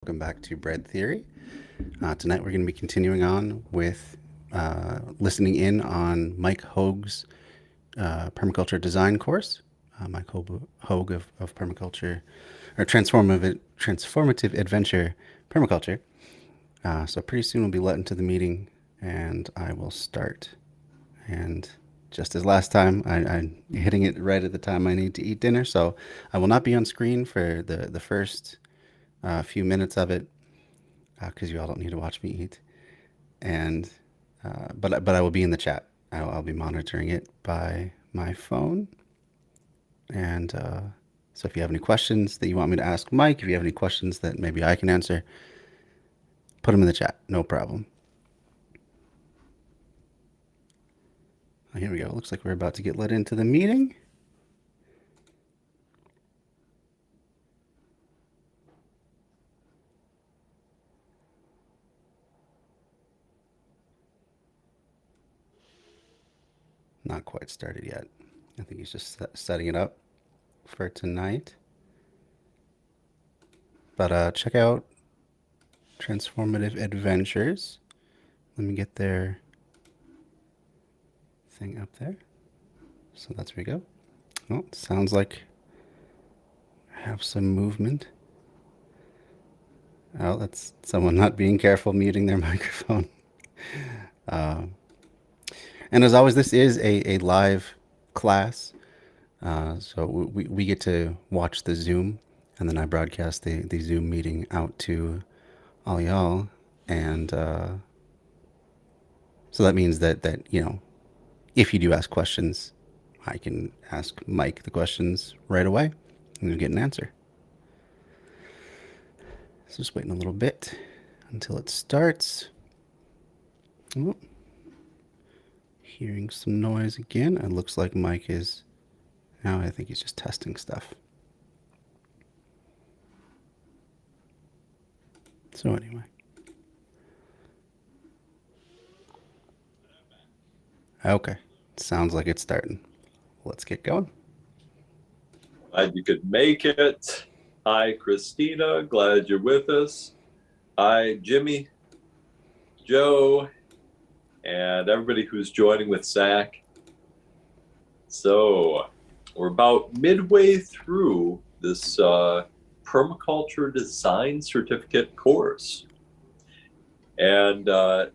Welcome back to Bread Theory. Tonight we're going to be continuing on with listening in on Mike Hoag's permaculture design course. Mike Hoag of permaculture, or transformative adventure permaculture. So pretty soon we'll be let into the meeting, and I will start. And just as last time, I'm hitting it right at the time I need to eat dinner, so I will not be on screen for the first few minutes of it, because you all don't need to watch me eat. And but I will be in the chat. I'll be monitoring it by my phone. And so if you have any questions that you want me to ask Mike, if you have any questions that maybe I can answer, put them in the chat. No problem. Here we go. Looks like we're about to get let into the meeting. Not quite started yet. I think he's just setting it up for tonight. But check out Transformative Adventures. Let me get their thing up there. So that's where we go. Oh, sounds like I have some movement. Oh, that's someone not being careful, muting their microphone. And as always, this is a live class. So we get to watch the Zoom, and then I broadcast the Zoom meeting out to all y'all. And so that means that if you do ask questions, I can ask Mike the questions right away, and you'll get an answer. So just waiting a little bit until it starts. Oh, hearing some noise again. It looks like Mike is... Now I think he's just testing stuff. So anyway. Okay. Sounds like it's starting. Let's get going. Glad you could make it. Hi, Christina. Glad you're with us. Hi, Jimmy, Joe, and everybody who's joining with Zach. So we're about midway through this permaculture design certificate course. And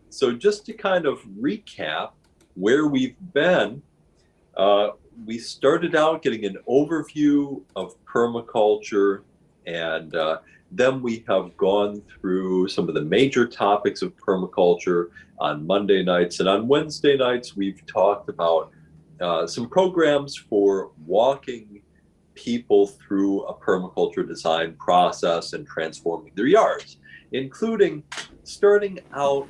so just to kind of recap where we've been, we started out getting an overview of permaculture, and then we have gone through some of the major topics of permaculture on Monday nights. And on Wednesday nights, we've talked about some programs for walking people through a permaculture design process and transforming their yards, including starting out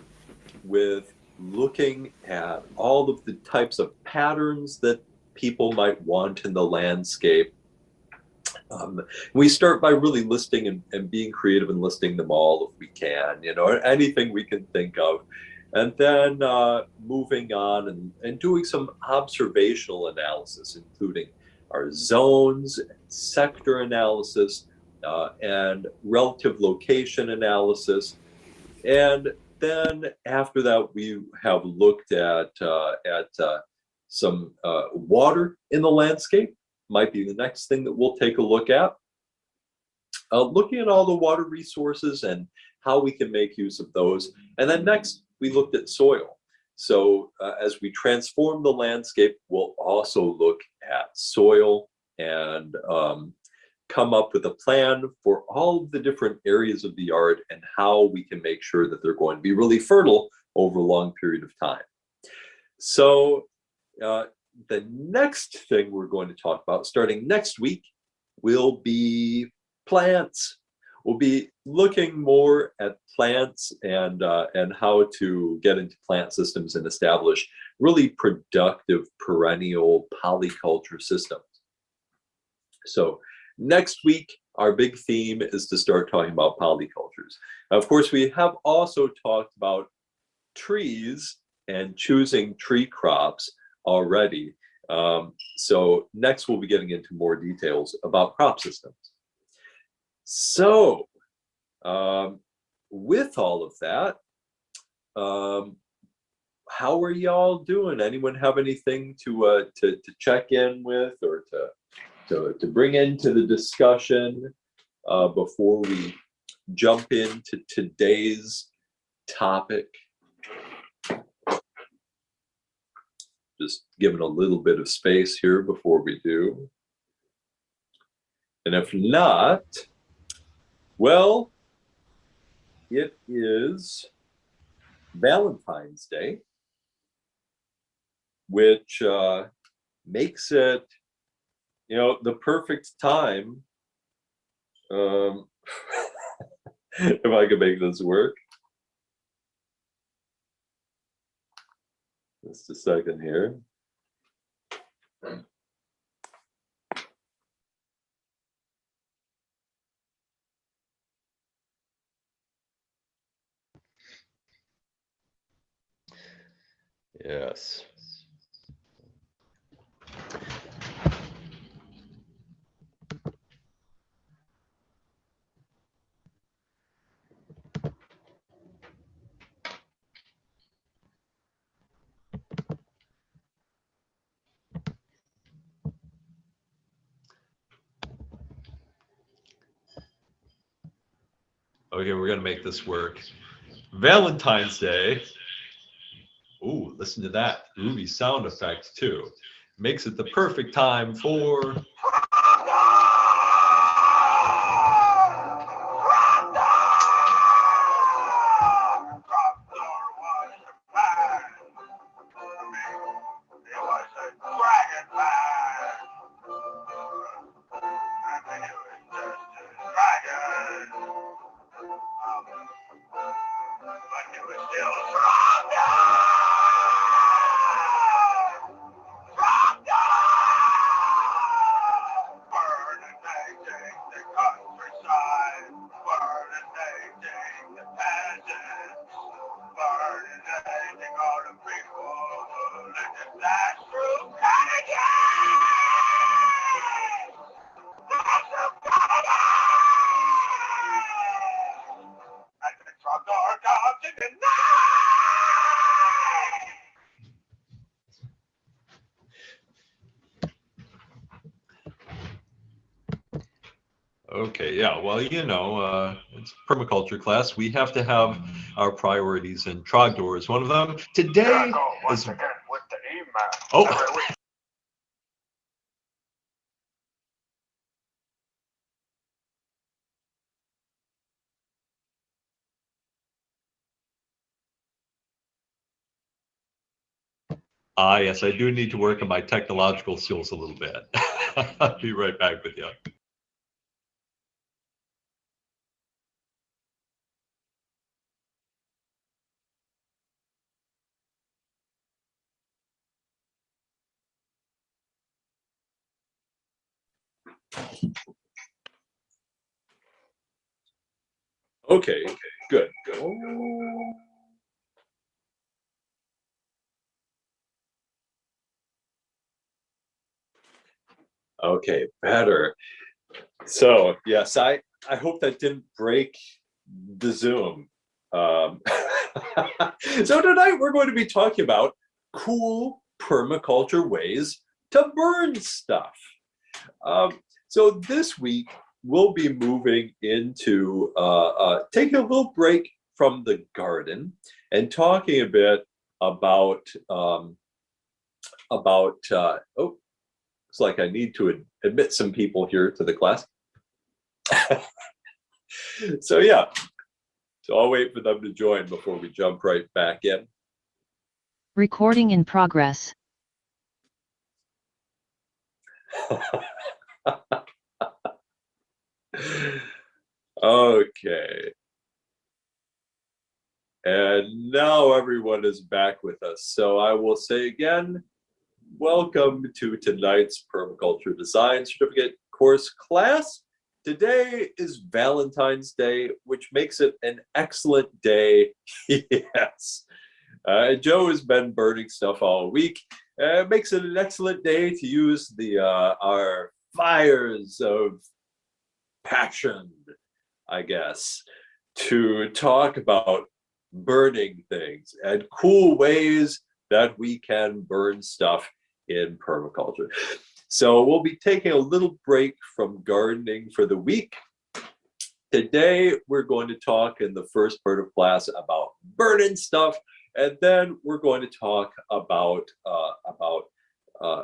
with looking at all of the types of patterns that people might want in the landscape. We start by really listing and being creative and listing them all if we can, anything we can think of. And then moving on and doing some observational analysis, including our zones, sector analysis, and relative location analysis. And then after that, we have looked at some water in the landscape. Might be the next thing that we'll take a look at. Looking at all the water resources and how we can make use of those. And then next, we looked at soil. So as we transform the landscape, we'll also look at soil and come up with a plan for all of the different areas of the yard and how we can make sure that they're going to be really fertile over a long period of time. So the next thing we're going to talk about starting next week will be plants. We'll be looking more at plants and how to get into plant systems and establish really productive perennial polyculture systems. So next week, our big theme is to start talking about polycultures. Now, of course, we have also talked about trees and choosing tree crops already. So next we'll be getting into more details about crop systems. So with all of that, how are y'all doing? Anyone have anything to check in with or to bring into the discussion before we jump into today's topic? Just giving a little bit of space here before we do. And if not, well, it is Valentine's Day, which makes it, the perfect time. If I could make this work. Just a second here. Yes. Okay, we're gonna make this work. Valentine's Day. Ooh, listen to that groovy sound effect too. Makes it the perfect time for Okay, yeah, well, it's permaculture class. We have to have our priorities, and Trogdor is one of them. Today is... Oh! Yes, I do need to work on my technological skills a little bit. I'll be right back with you. Okay, good. Okay, better. So, yes, I hope that didn't break the Zoom. So tonight we're going to be talking about cool permaculture ways to burn stuff. So this week we'll be moving into taking a little break from the garden and talking a bit about it's like I need to admit some people here to the class. So yeah, so I'll wait for them to join before we jump right back in. Recording in progress. Okay. And now everyone is back with us. So I will say again, welcome to tonight's Permaculture Design Certificate course class. Today is Valentine's Day, which makes it an excellent day. Yes. Joe has been burning stuff all week. It makes it an excellent day to use our fires of passion, I guess. to talk about burning things and cool ways that we can burn stuff in permaculture. So we'll be taking a little break from gardening for the week. Today, we're going to talk in the first part of class about burning stuff, and then we're going to talk about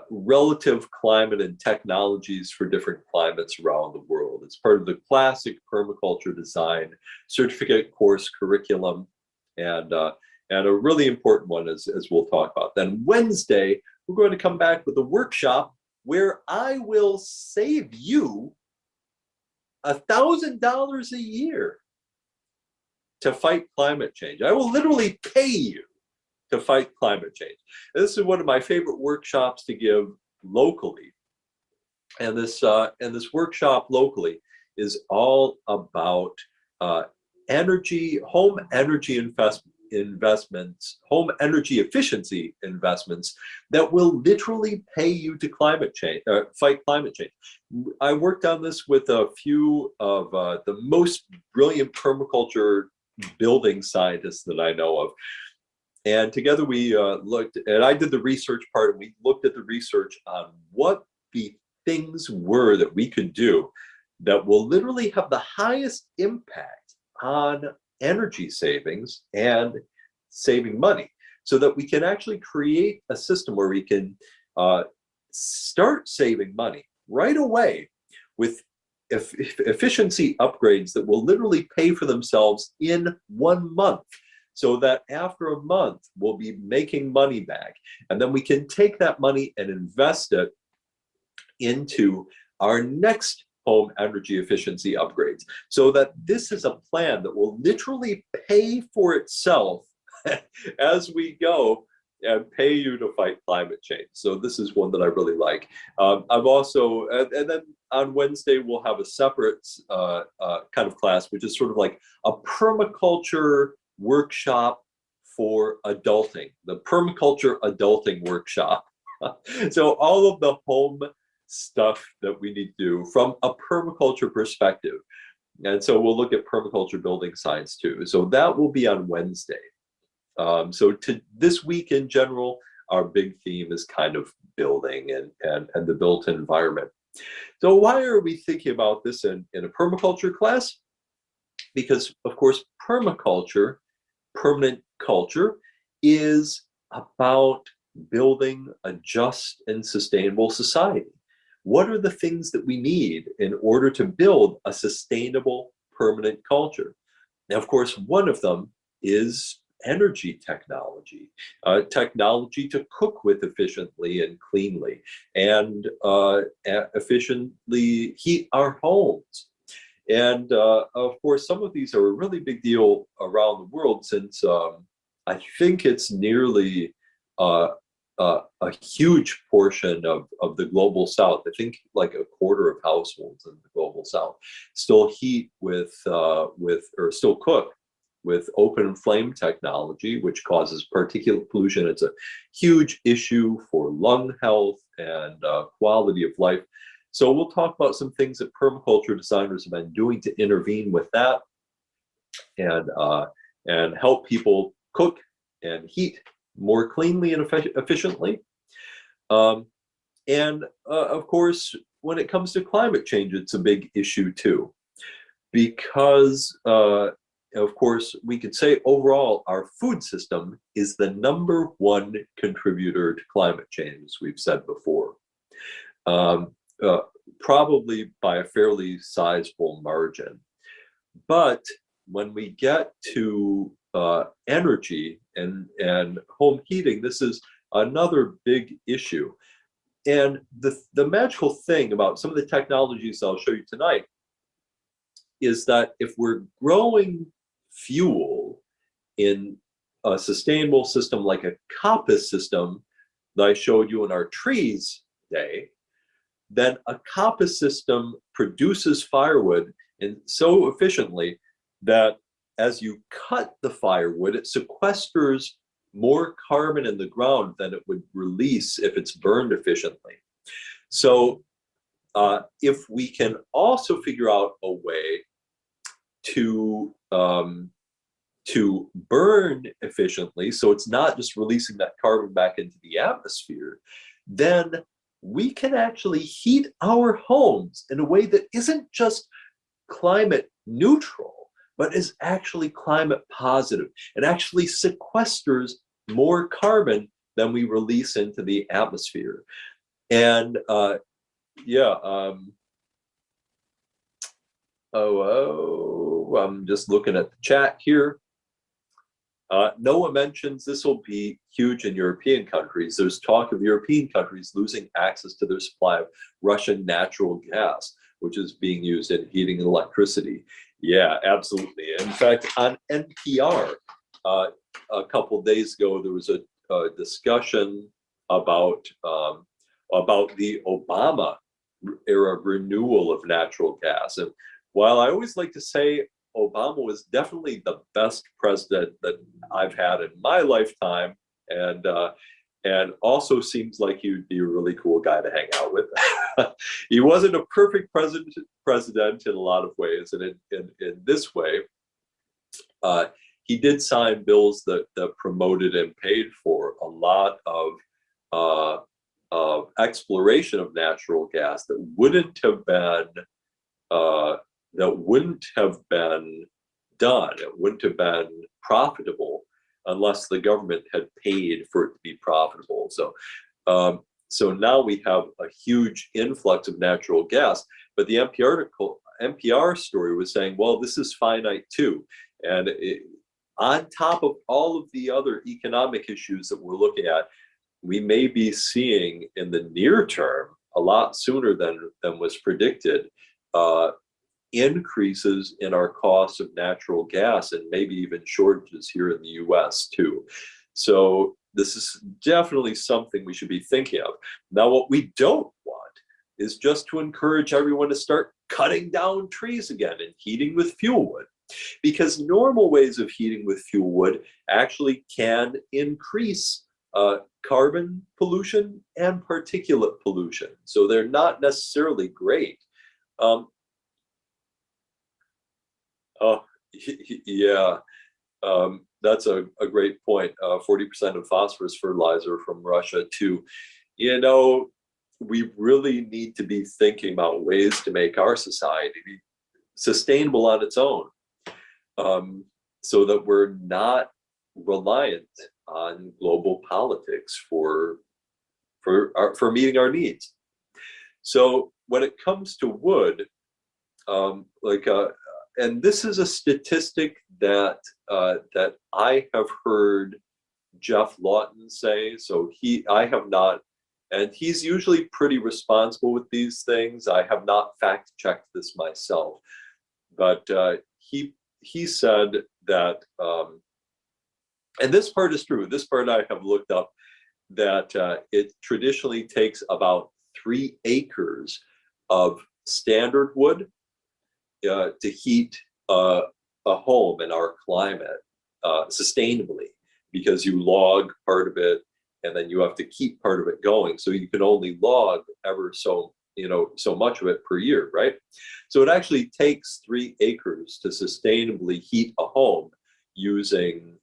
relative climate and technologies for different climates around the world. It's part of the classic permaculture design certificate course curriculum, and a really important one as we'll talk about. Then Wednesday, we're going to come back with a workshop where I will save you $1,000 a year to fight climate change. I will literally pay you to fight climate change. This is one of my favorite workshops to give locally. And this workshop locally is all about home energy investments, home energy efficiency investments that will literally pay you to fight climate change. I worked on this with a few of the most brilliant permaculture building scientists that I know of. And together we looked, and I did the research part, and we looked at the research on what the things were that we could do that will literally have the highest impact on energy savings and saving money, so that we can actually create a system where we can start saving money right away with efficiency upgrades that will literally pay for themselves in 1 month, so that after a month we'll be making money back, and then we can take that money and invest it into our next home energy efficiency upgrades, so that this is a plan that will literally pay for itself as we go and pay you to fight climate change. So this is one that I really like. I've also, and then on Wednesday, we'll have a separate kind of class, which is sort of like a permaculture workshop for adulting, the permaculture adulting workshop. So all of the home stuff that we need to do from a permaculture perspective. And so we'll look at permaculture building science too. So that will be on Wednesday. So to this week in general, our big theme is kind of building and the built environment. So why are we thinking about this in a permaculture class? Because of course, permaculture, permanent culture, is about building a just and sustainable society. What are the things that we need in order to build a sustainable permanent culture? Now, of course, one of them is energy technology, technology to cook with efficiently and cleanly, and efficiently heat our homes. And of course, some of these are a really big deal around the world, since I think it's nearly a huge portion of the global south. I think like a quarter of households in the global south still heat with or still cook with open flame technology, which causes particulate pollution. It's a huge issue for lung health and quality of life. So we'll talk about some things that permaculture designers have been doing to intervene with that, and help people cook and heat more cleanly and efficiently. And of course, when it comes to climate change, it's a big issue too, because of course, we could say overall, our food system is the #1 contributor to climate change, as we've said before, probably by a fairly sizable margin. But when we get to energy and home heating, this is another big issue. And the magical thing about some of the technologies I'll show you tonight is that if we're growing fuel in a sustainable system like a coppice system that I showed you in our trees day, then a coppice system produces firewood so efficiently that as you cut the firewood, it sequesters more carbon in the ground than it would release if it's burned efficiently. So if we can also figure out a way to to burn efficiently, so it's not just releasing that carbon back into the atmosphere, then we can actually heat our homes in a way that isn't just climate neutral, but is actually climate positive. It actually sequesters more carbon than we release into the atmosphere. And I'm just looking at the chat here. Noah mentions this will be huge in European countries. There's talk of European countries losing access to their supply of Russian natural gas, which is being used in heating and electricity. Yeah, absolutely. In fact, on NPR, a couple of days ago, there was a discussion about the Obama era renewal of natural gas. And while I always like to say Obama was definitely the best president that I've had in my lifetime, and also seems like he would be a really cool guy to hang out with. He wasn't a perfect president in a lot of ways, and in this way, he did sign bills that promoted and paid for a lot of exploration of natural gas that wouldn't have been done. It wouldn't have been profitable unless the government had paid for it to be profitable. So now we have a huge influx of natural gas. But the NPR story was saying, well, this is finite too. And on top of all of the other economic issues that we're looking at, we may be seeing in the near term, a lot sooner than was predicted, increases in our costs of natural gas, and maybe even shortages here in the US too. So this is definitely something we should be thinking of. Now, what we don't want is just to encourage everyone to start cutting down trees again and heating with fuel wood, because normal ways of heating with fuel wood actually can increase carbon pollution and particulate pollution. So they're not necessarily great. Yeah, that's a great point. 40% of phosphorus fertilizer from Russia too. You know, we really need to be thinking about ways to make our society be sustainable on its own, so that we're not reliant on global politics for meeting our needs. So when it comes to wood, and this is a statistic that I have heard Jeff Lawton say. So I have not, and he's usually pretty responsible with these things. I have not fact checked this myself, but he said that, and this part is true. This part I have looked up, that it traditionally takes about 3 acres of standard wood to heat a home in our climate sustainably, because you log part of it and then you have to keep part of it going. So you can only log ever so much of it per year, right? So it actually takes 3 acres to sustainably heat a home using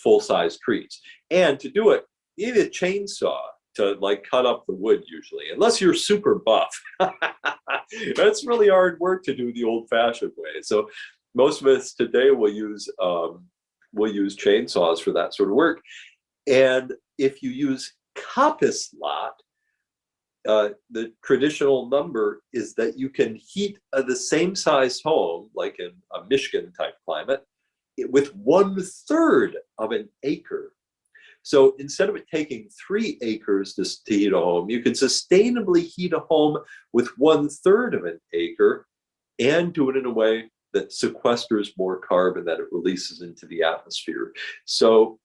full-size trees. And to do it, you need a chainsaw to cut up the wood usually, unless you're super buff. That's really hard work to do the old-fashioned way. So most of us today will use chainsaws for that sort of work. And if you use coppice lot, the traditional number is that you can heat the same size home, like in a Michigan type climate, with 1/3 of an acre. So instead of it taking 3 acres to heat a home, you can sustainably heat a home with 1/3 of an acre, and do it in a way that sequesters more carbon that it releases into the atmosphere. So,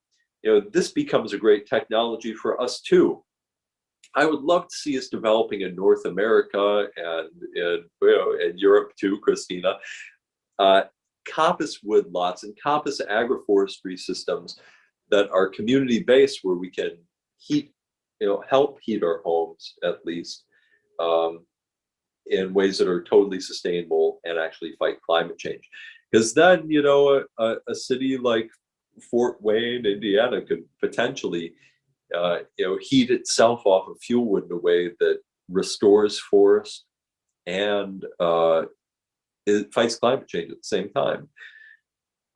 this becomes a great technology for us too. I would love to see us developing in North America and in Europe too, Christina, coppice wood lots and coppice agroforestry systems that are community-based, where we can help heat our homes at least in ways that are totally sustainable and actually fight climate change. Because then, you know, a city like Fort Wayne, Indiana, could potentially, you know, heat itself off of fuel wood in a way that restores forest and it fights climate change at the same time,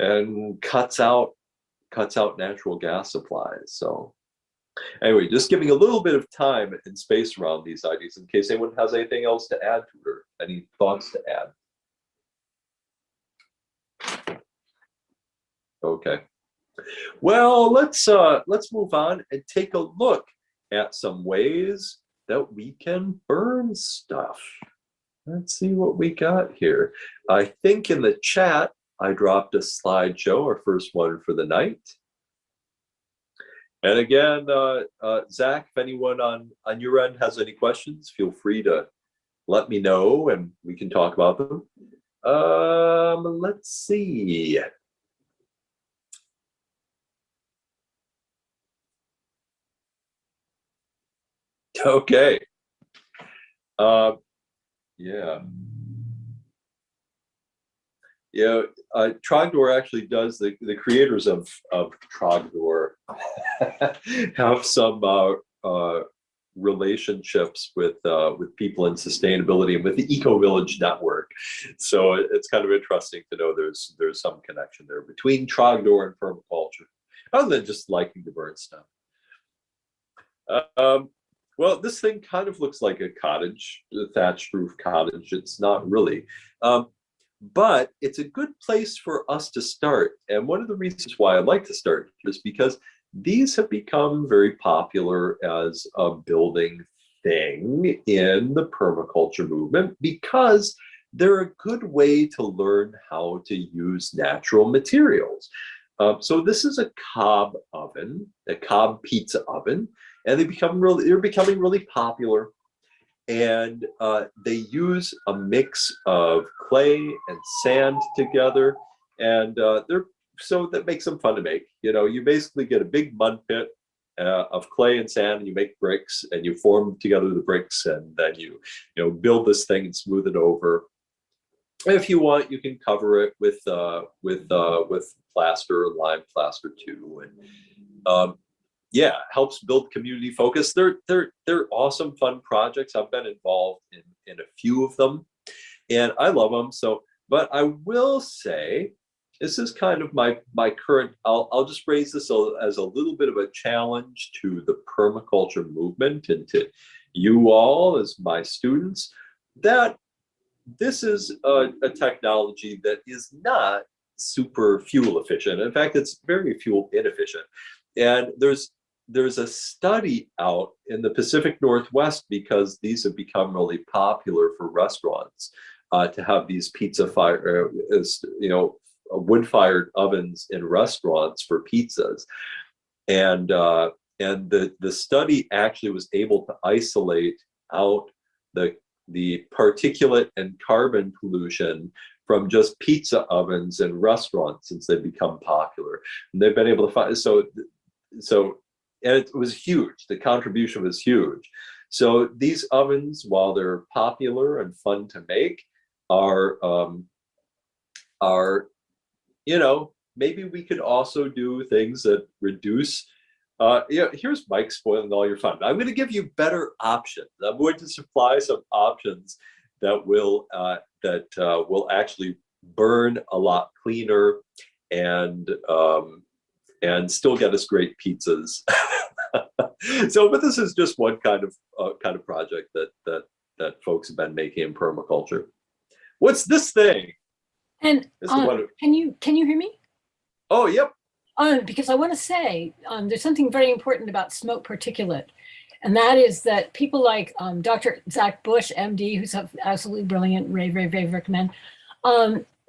and cuts out natural gas supplies. So anyway, just giving a little bit of time and space around these ideas in case anyone has anything else to add to it, or any thoughts to add. Okay. Well, let's move on and take a look at some ways that we can burn stuff. Let's see what we got here. I think in the chat I dropped a slideshow, our first one for the night. And again, Zach, if anyone on your end has any questions, feel free to let me know and we can talk about them. Let's see. Okay. Yeah. Yeah, Trogdor actually does, the creators of Trogdor have some relationships with people in sustainability and with the Eco Village network. So it's kind of interesting to know there's some connection there between Trogdor and permaculture, other than just liking to burn stuff. Well, this thing kind of looks like a cottage, a thatched roof cottage. It's not really. But it's a good place for us to start. And one of the reasons why I like to start is because these have become very popular as a building thing in the permaculture movement, because they're a good way to learn how to use natural materials. So this is a cob oven, a cob pizza oven, and they're becoming really popular. And they use a mix of clay and sand together, and so that makes them fun to make. You know, you basically get a big mud pit of clay and sand, and you make bricks, and you form together the bricks, and then you build this thing and smooth it over. If you want, you can cover it with plaster, lime plaster too, and yeah, helps build community focus. They're awesome, fun projects. I've been involved in a few of them, and I love them. So, but I will say, this is kind of my current. I'll just raise this as a little bit of a challenge to the permaculture movement and to you all as my students, that this is a technology that is not super fuel efficient. In fact, it's very fuel inefficient. And there's a study out in the Pacific Northwest, because these have become really popular for restaurants to have these wood-fired ovens in restaurants for pizzas. And the study actually was able to isolate out the particulate and carbon pollution from just pizza ovens in restaurants since they've become popular. And they've been able to find, so and it was huge. The contribution was huge. So these ovens, while they're popular and fun to make, are maybe we could also do things that reduce. Here's Mike spoiling all your fun. I'm going to give you better options. I'm going to supply some options that will actually burn a lot cleaner and still get us great pizzas. So, but this is just one kind of project that folks have been making in permaculture. What's this thing? And can you hear me? Oh, yep. Because I want to say there's something very important about smoke particulate, and that is that people like Dr. Zach Bush, MD, who's absolutely brilliant, rave recommend,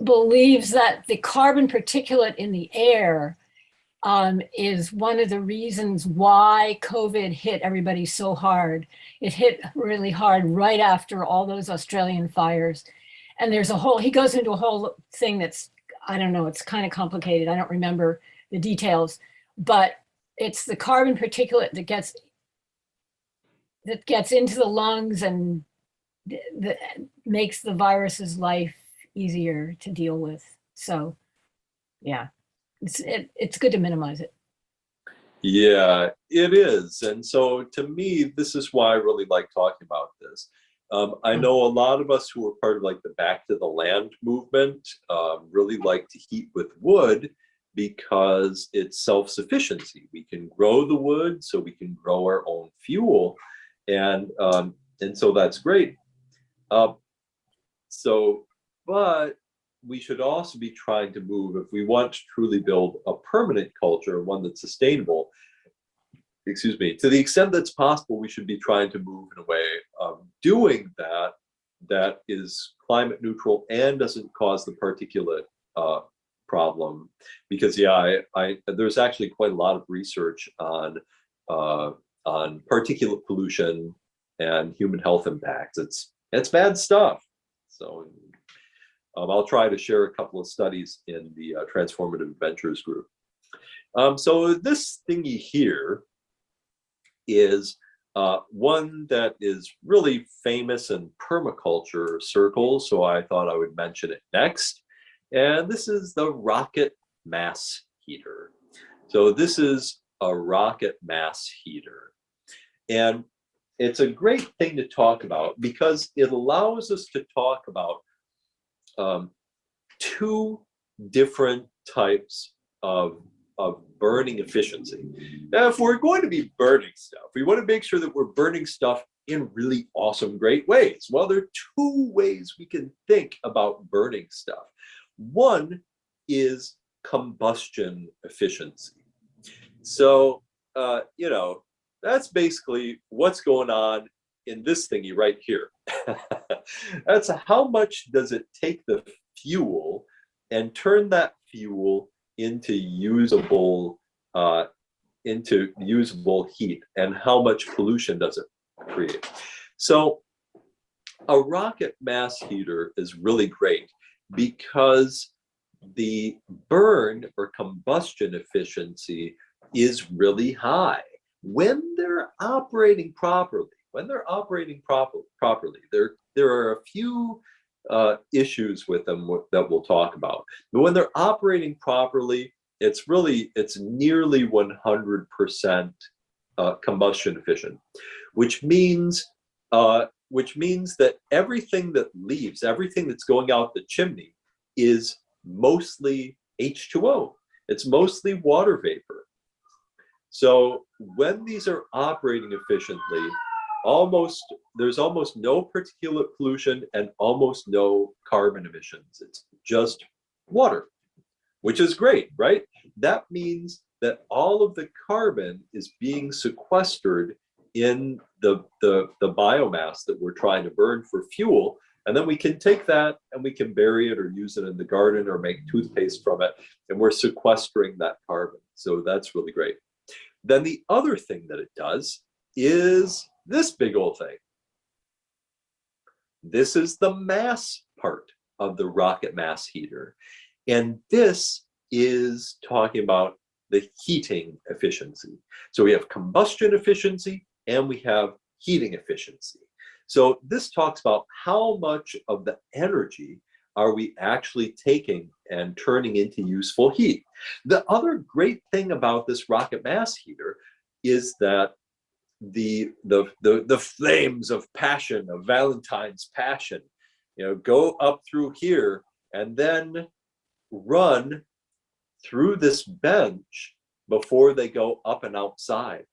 believes that the carbon particulate in the air is one of the reasons why COVID hit everybody so hard. It hit really hard right after all those Australian fires. And there's he goes into a whole thing that's, I don't know, it's kind of complicated. I don't remember the details, but it's the carbon particulate that gets into the lungs and that makes the virus's life easier to deal with. So yeah, it's good to minimize it. Yeah, it is. And so to me, this is why I really like talking about this. I know a lot of us who are part of like the Back to the Land movement really like to heat with wood because it's self-sufficiency. We can grow the wood, so we can grow our own fuel, and so that's great. But we should also be trying to move, if we want to truly build a permanent culture, one that's sustainable, excuse me, to the extent that's possible, we should be trying to move in a way of doing that that is climate neutral and doesn't cause the particulate problem. Because yeah, there's actually quite a lot of research on particulate pollution and human health impacts. It's bad stuff. So I'll try to share a couple of studies in the Transformative Ventures group. So this thingy here is one that is really famous in permaculture circles, so I thought I would mention it next. And this is the rocket mass heater. So this is a rocket mass heater. And it's a great thing to talk about because it allows us to talk about two different types of burning efficiency. Now, if we're going to be burning stuff, we want to make sure that we're burning stuff in really awesome, great ways. Well, there are two ways we can think about burning stuff. One is combustion efficiency. So, that's basically what's going on in this thingy right here. That's how much does it take the fuel and turn that fuel into usable heat, and how much pollution does it create. So a rocket mass heater is really great because the burn or combustion efficiency is really high when they're operating properly. There are a few issues with them that we'll talk about. But when they're operating properly, it's nearly 100% combustion efficient, which means that everything that's going out the chimney is mostly H2O. It's mostly water vapor. So when these are operating efficiently, there's almost no particulate pollution and almost no carbon emissions. It's just water, which is great, right? That means that all of the carbon is being sequestered in the biomass that we're trying to burn for fuel. And then we can take that and we can bury it or use it in the garden or make toothpaste from it. And we're sequestering that carbon. So that's really great. Then the other thing that it does is this big old thing. This is the mass part of the rocket mass heater. And this is talking about the heating efficiency. So we have combustion efficiency and we have heating efficiency. So this talks about how much of the energy are we actually taking and turning into useful heat. The other great thing about this rocket mass heater is that the flames of passion, of Valentine's passion, go up through here and then run through this bench before they go up and outside.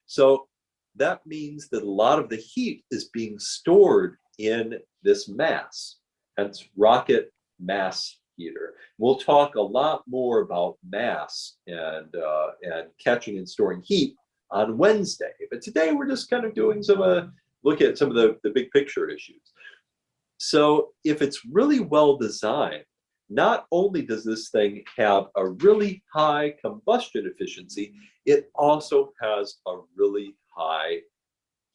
So that means that a lot of the heat is being stored in this mass, hence rocket mass heater. We'll talk a lot more about mass and catching and storing heat on Wednesday, but today we're just kind of doing some look at some of the big picture issues. So if it's really well designed, not only does this thing have a really high combustion efficiency, it also has a really high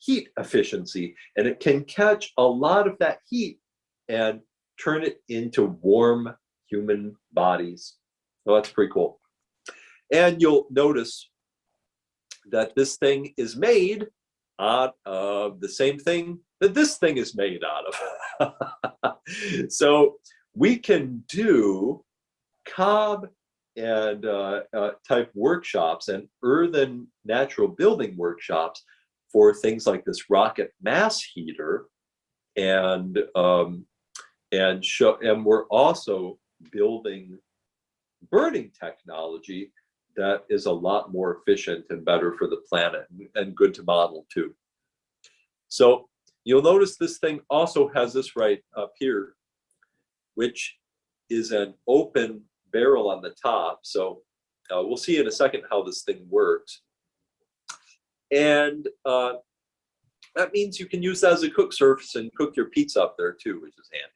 heat efficiency, and it can catch a lot of that heat and turn it into warm human bodies. So that's pretty cool. And you'll notice that this thing is made out of the same thing that this thing is made out of. So we can do cob and type workshops and earthen natural building workshops for things like this rocket mass heater, and we're also building burning technology that is a lot more efficient and better for the planet, and good to model too. So you'll notice this thing also has this right up here, which is an open barrel on the top. So we'll see in a second how this thing works. And that means you can use that as a cook surface and cook your pizza up there too, which is handy.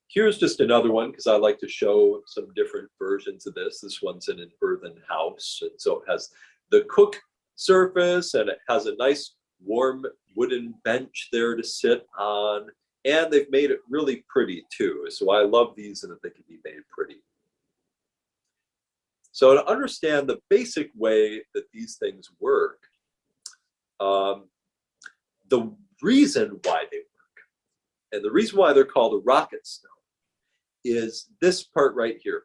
Here's just another one, because I like to show some different versions of this. This one's in an earthen house, and so it has the cook surface, and it has a nice warm wooden bench there to sit on, and they've made it really pretty too. So I love these, and that they can be made pretty. So to understand the basic way that these things work, the reason why they work, and the reason why they're called a rocket stove, is this part right here.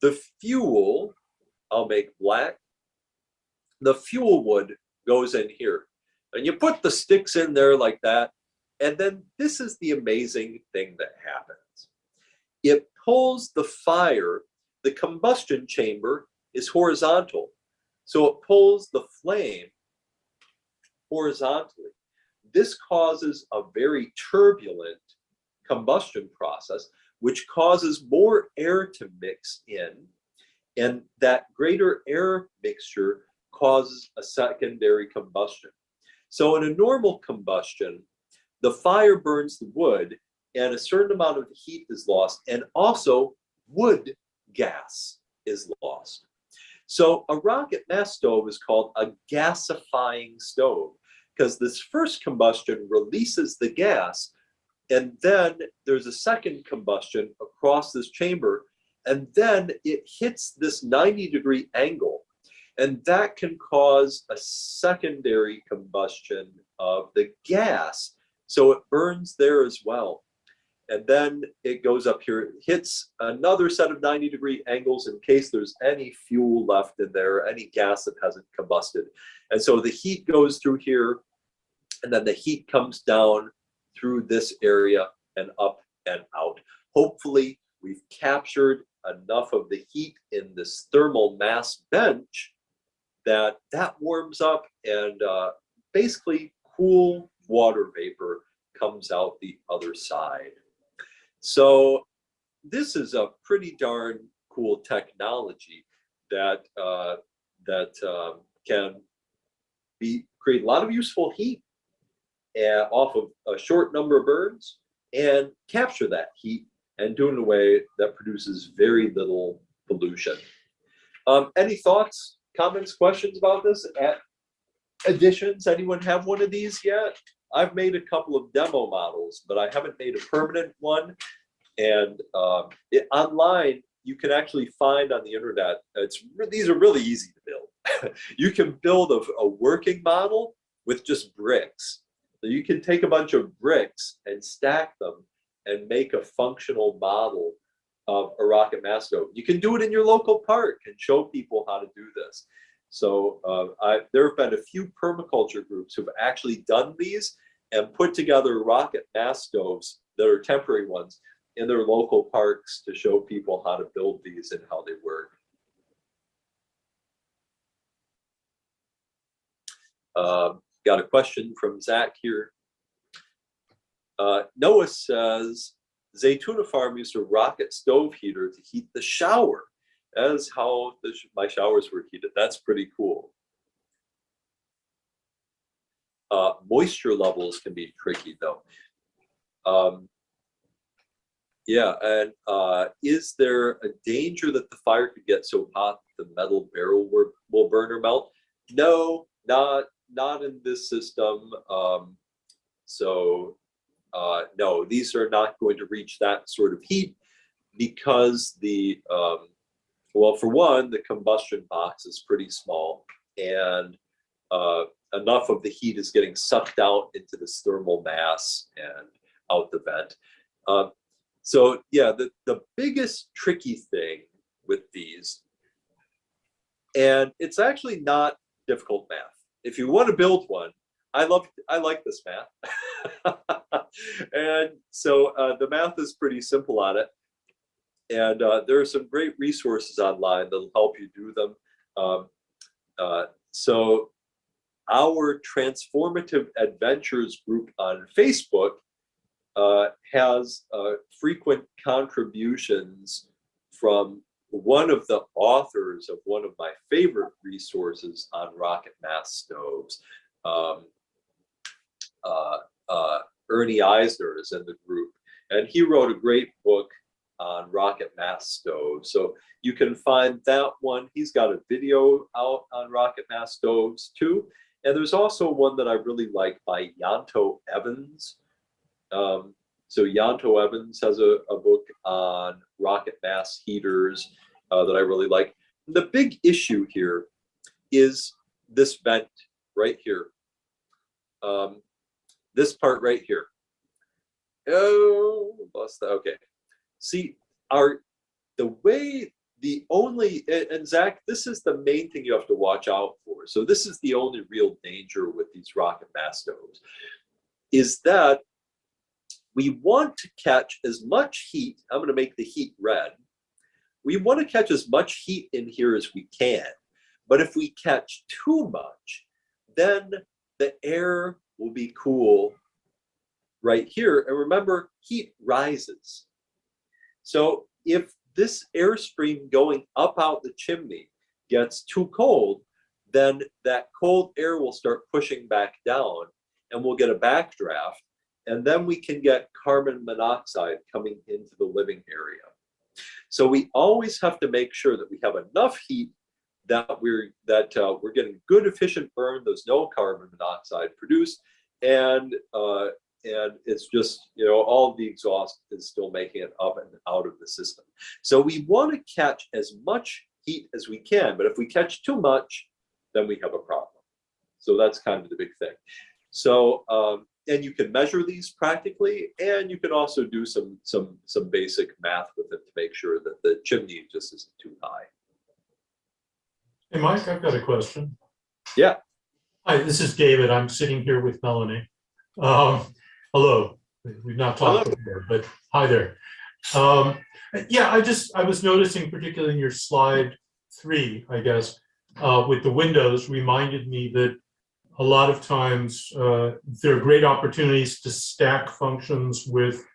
The fuel, I'll make black, the fuel wood goes in here. And you put the sticks in there like that, and then this is the amazing thing that happens. It pulls the fire, the combustion chamber is horizontal, so it pulls the flame horizontally. This causes a very turbulent combustion process, which causes more air to mix in, and that greater air mixture causes a secondary combustion. So in a normal combustion, the fire burns the wood, and a certain amount of heat is lost, and also wood gas is lost. So a rocket mass stove is called a gasifying stove, because this first combustion releases the gas, and then there's a second combustion across this chamber, and then it hits this 90-degree angle, and that can cause a secondary combustion of the gas, so it burns there as well. And then it goes up here, it hits another set of 90-degree angles in case there's any fuel left in there, any gas that hasn't combusted. And so the heat goes through here, and then the heat comes down through this area and up and out. Hopefully, we've captured enough of the heat in this thermal mass bench that warms up, and basically cool water vapor comes out the other side. So this is a pretty darn cool technology that can create a lot of useful heat off of a short number of burns, and capture that heat and do it in a way that produces very little pollution. Any thoughts, comments, questions about this? Additions? Anyone have one of these yet? I've made a couple of demo models, but I haven't made a permanent one. And online, you can actually find on the internet, these are really easy to build. You can build a working model with just bricks. So you can take a bunch of bricks and stack them and make a functional model of a rocket mass stove. You can do it in your local park and show people how to do this. So there have been a few permaculture groups who've actually done these and put together rocket mass stoves that are temporary ones in their local parks to show people how to build these and how they work. Got a question from Zach here. Noah says, Zaytuna Farm used a rocket stove heater to heat the shower. That is how my showers were heated. That's pretty cool. Moisture levels can be tricky though. Yeah, and is there a danger that the fire could get so hot the metal barrel will burn or melt? No, not in this system. No, these are not going to reach that sort of heat, because well, for one, the combustion box is pretty small, and enough of the heat is getting sucked out into this thermal mass and out the vent. So yeah, the biggest tricky thing with these, and it's actually not difficult math. If you want to build one, I like this math. And so the math is pretty simple on it. And there are some great resources online that'll help you do them. So our Transformative Adventures group on Facebook has frequent contributions from one of the authors of one of my favorite resources on rocket mass stoves. Ernie Eisner is in the group, and he wrote a great book on rocket mass stoves. So you can find that one. He's got a video out on rocket mass stoves too. And there's also one that I really like by Yanto Evans. So Yanto Evans has a book on rocket mass heaters that I really like. The big issue here is this vent right here. This part right here. Oh, bust that. Okay. See, and Zach, this is the main thing you have to watch out for. So this is the only real danger with these rocket mass stoves, is that we want to catch as much heat. I'm going to make the heat red. We want to catch as much heat in here as we can. But if we catch too much, then the air will be cool right here. And remember, heat rises. So if this air stream going up out the chimney gets too cold, then that cold air will start pushing back down and we'll get a backdraft. And then we can get carbon monoxide coming into the living area. So we always have to make sure that we have enough heat that we're getting good efficient burn. There's no carbon monoxide produced, and it's just, all of the exhaust is still making it up and out of the system. So we want to catch as much heat as we can, but if we catch too much, then we have a problem. So that's kind of the big thing. So and you can measure these practically, and you can also do some basic math with it to make sure that the chimney just isn't too high. Hey, Mike, I've got a question. Yeah. Hi, this is David. I'm sitting here with Melanie. Hello. We've not talked before, but hi there. Yeah, I was noticing, particularly in your slide 3, I guess, with the windows, reminded me that a lot of times there are great opportunities to stack functions with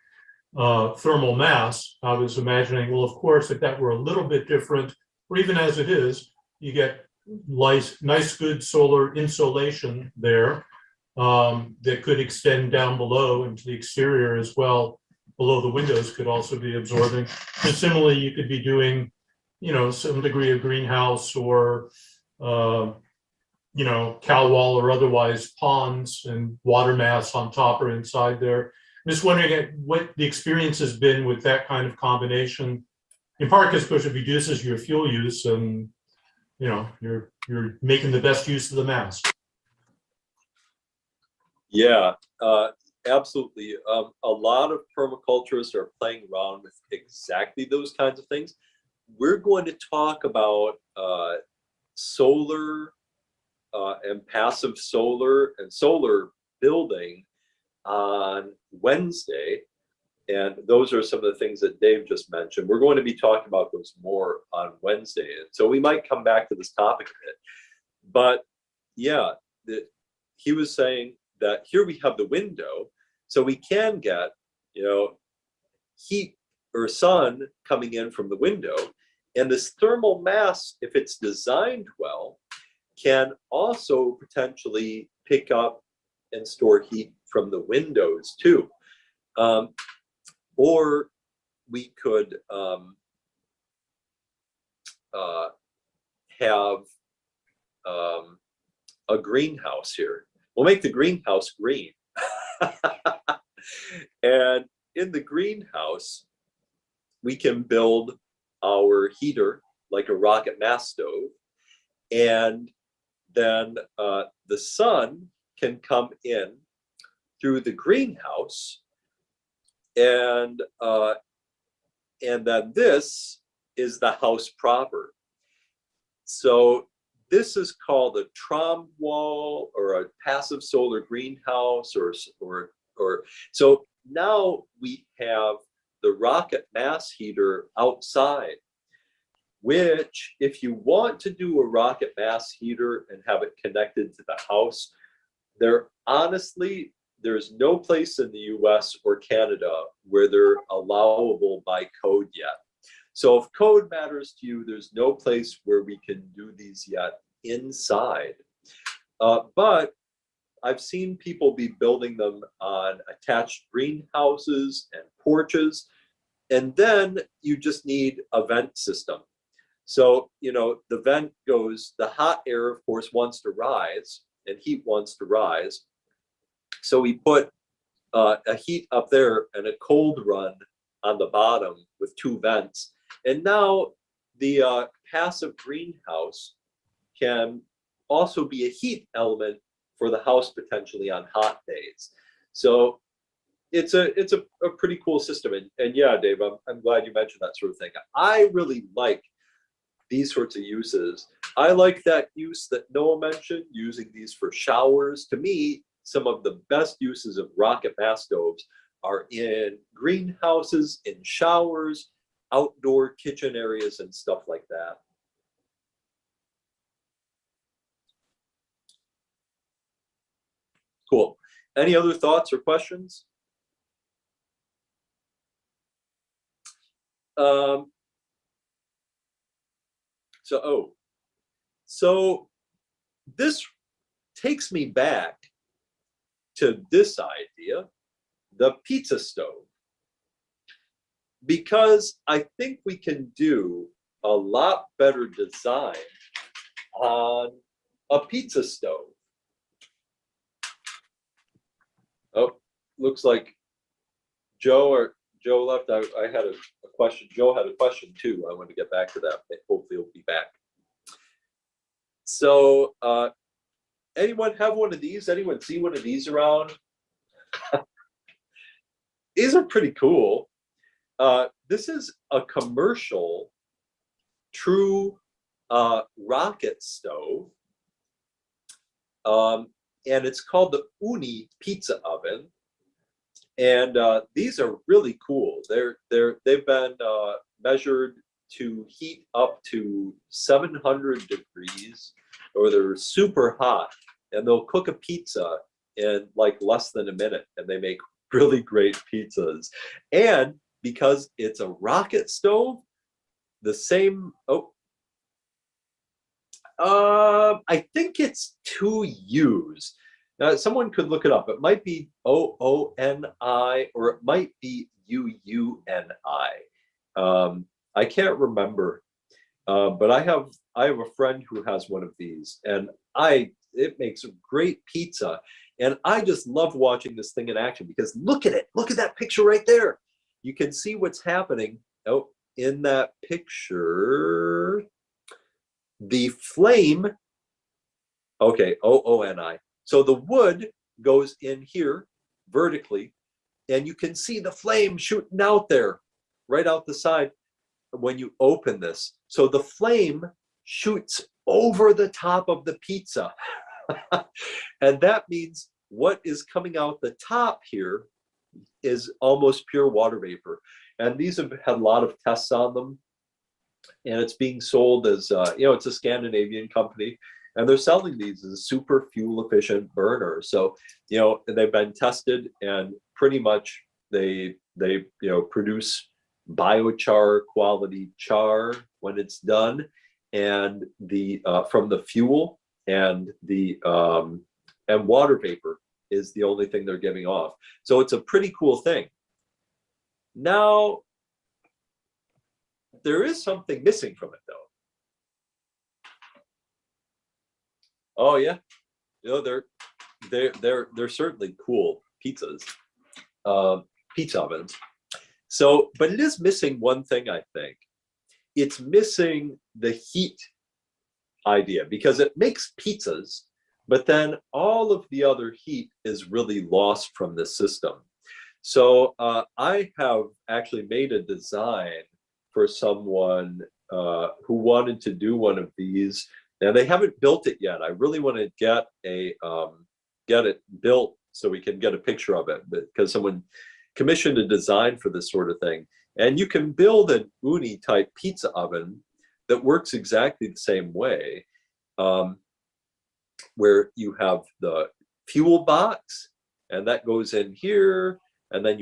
thermal mass. I was imagining, well, of course, if that were a little bit different, or even as it is, you get nice good solar insulation there that could extend down below into the exterior as well. Below the windows could also be absorbing. And similarly, you could be doing, some degree of greenhouse or cow wall or otherwise ponds and water mass on top or inside there. I'm just wondering what the experience has been with that kind of combination, in part because, of course, it reduces your fuel use and, you're making the best use of the mass. Yeah, absolutely. A lot of permaculturists are playing around with exactly those kinds of things. We're going to talk about solar and passive solar and solar building on Wednesday. And those are some of the things that Dave just mentioned. We're going to be talking about those more on Wednesday. And so we might come back to this topic a bit. But yeah, he was saying that here we have the window, so we can get, heat or sun coming in from the window. And this thermal mass, if it's designed well, can also potentially pick up and store heat from the windows too. Or we could have a greenhouse here. We'll make the greenhouse green. And in the greenhouse, we can build our heater like a rocket mass stove. And then the sun can come in through the greenhouse, and then this is the house proper. So this is called a trom wall or a passive solar greenhouse, or so now we have the rocket mass heater outside, which if you want to do a rocket mass heater and have it connected to the house, there's no place in the US or Canada where they're allowable by code yet. So if code matters to you, there's no place where we can do these yet inside. But I've seen people be building them on attached greenhouses and porches, and then you just need a vent system. So, the vent goes, the hot air, of course, wants to rise, and heat wants to rise. So we put a heat up there and a cold run on the bottom with 2 vents. And now the passive greenhouse can also be a heat element for the house potentially on hot days. So it's a pretty cool system. And yeah, Dave, I'm glad you mentioned that sort of thing. I really like these sorts of uses. I like that use that Noah mentioned, using these for showers. To me, some of the best uses of rocket mass stoves are in greenhouses, in showers, outdoor kitchen areas, and stuff like that. Cool. Any other thoughts or questions? So this takes me back to this idea, the pizza stove, because I think we can do a lot better design on a pizza stove. Oh, looks like Joe left. I had a question. Joe had a question too. I want to get back to that. Hopefully he'll be back. So anyone have one of these? Anyone see one of these around? These are pretty cool. This is a commercial true rocket stove. And it's called the Uni pizza oven. And these are really cool. They've been measured to heat up to 700 degrees, or they're super hot, and they'll cook a pizza in like less than a minute, and they make really great pizzas. And because it's a rocket stove, the same, I think it's 2 U's. Now, someone could look it up. It might be OONI, or it might be UUNI. I can't remember, but I have a friend who has one of these, and it makes a great pizza. And I just love watching this thing in action, because look at it. Look at that picture right there. You can see what's happening. Oh, in that picture, the flame. Okay, OONI. So the wood goes in here vertically, and you can see the flame shooting out there, right out the side when you open this. So the flame shoots over the top of the pizza. And that means what is coming out the top here is almost pure water vapor. And these have had a lot of tests on them. And it's being sold as, it's a Scandinavian company. And they're selling these as a super fuel efficient burner. So, they've been tested, and pretty much they produce biochar quality char when it's done, and from the fuel, and and water vapor is the only thing they're giving off. So it's a pretty cool thing. Now, there is something missing from it though. Oh yeah, they're certainly cool pizzas, pizza ovens. So, but it is missing one thing, I think. It's missing the heat idea, because it makes pizzas, but then all of the other heat is really lost from the system. So I have actually made a design for someone who wanted to do one of these. Now they haven't built it yet. I really want to get it built so we can get a picture of it, because someone commissioned a design for this sort of thing. And you can build an uni type pizza oven that works exactly the same way, where you have the fuel box, and that goes in here, and then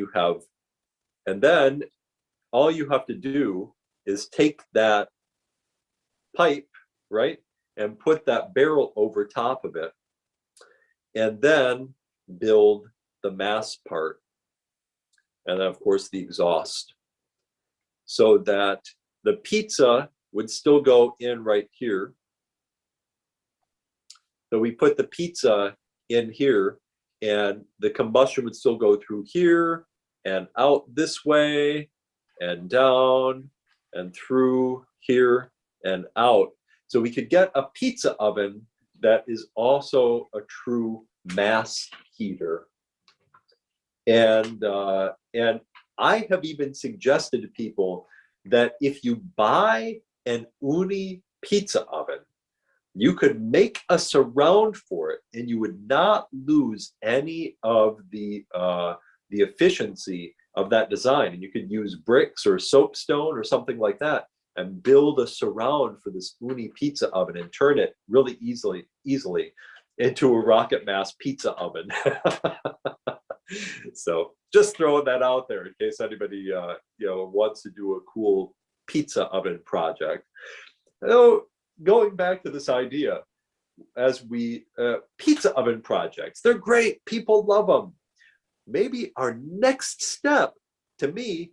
all you have to do is take that pipe, right, and put that barrel over top of it, and then build the mass part, and then of course the exhaust, so that the pizza would still go in right here. So we put the pizza in here, and the combustion would still go through here and out this way and down and through here and out. So we could get a pizza oven that is also a true mass heater. And I have even suggested to people that if you buy an uni pizza oven, you could make a surround for it, and you would not lose any of the efficiency of that design. And you could use bricks or soapstone or something like that and build a surround for this uni pizza oven and turn it really easily into a rocket mass pizza oven. So just throwing that out there in case anybody wants to do a cool pizza oven project. Going back to this idea, as we pizza oven projects, they're great, people love them. Maybe our next step, to me,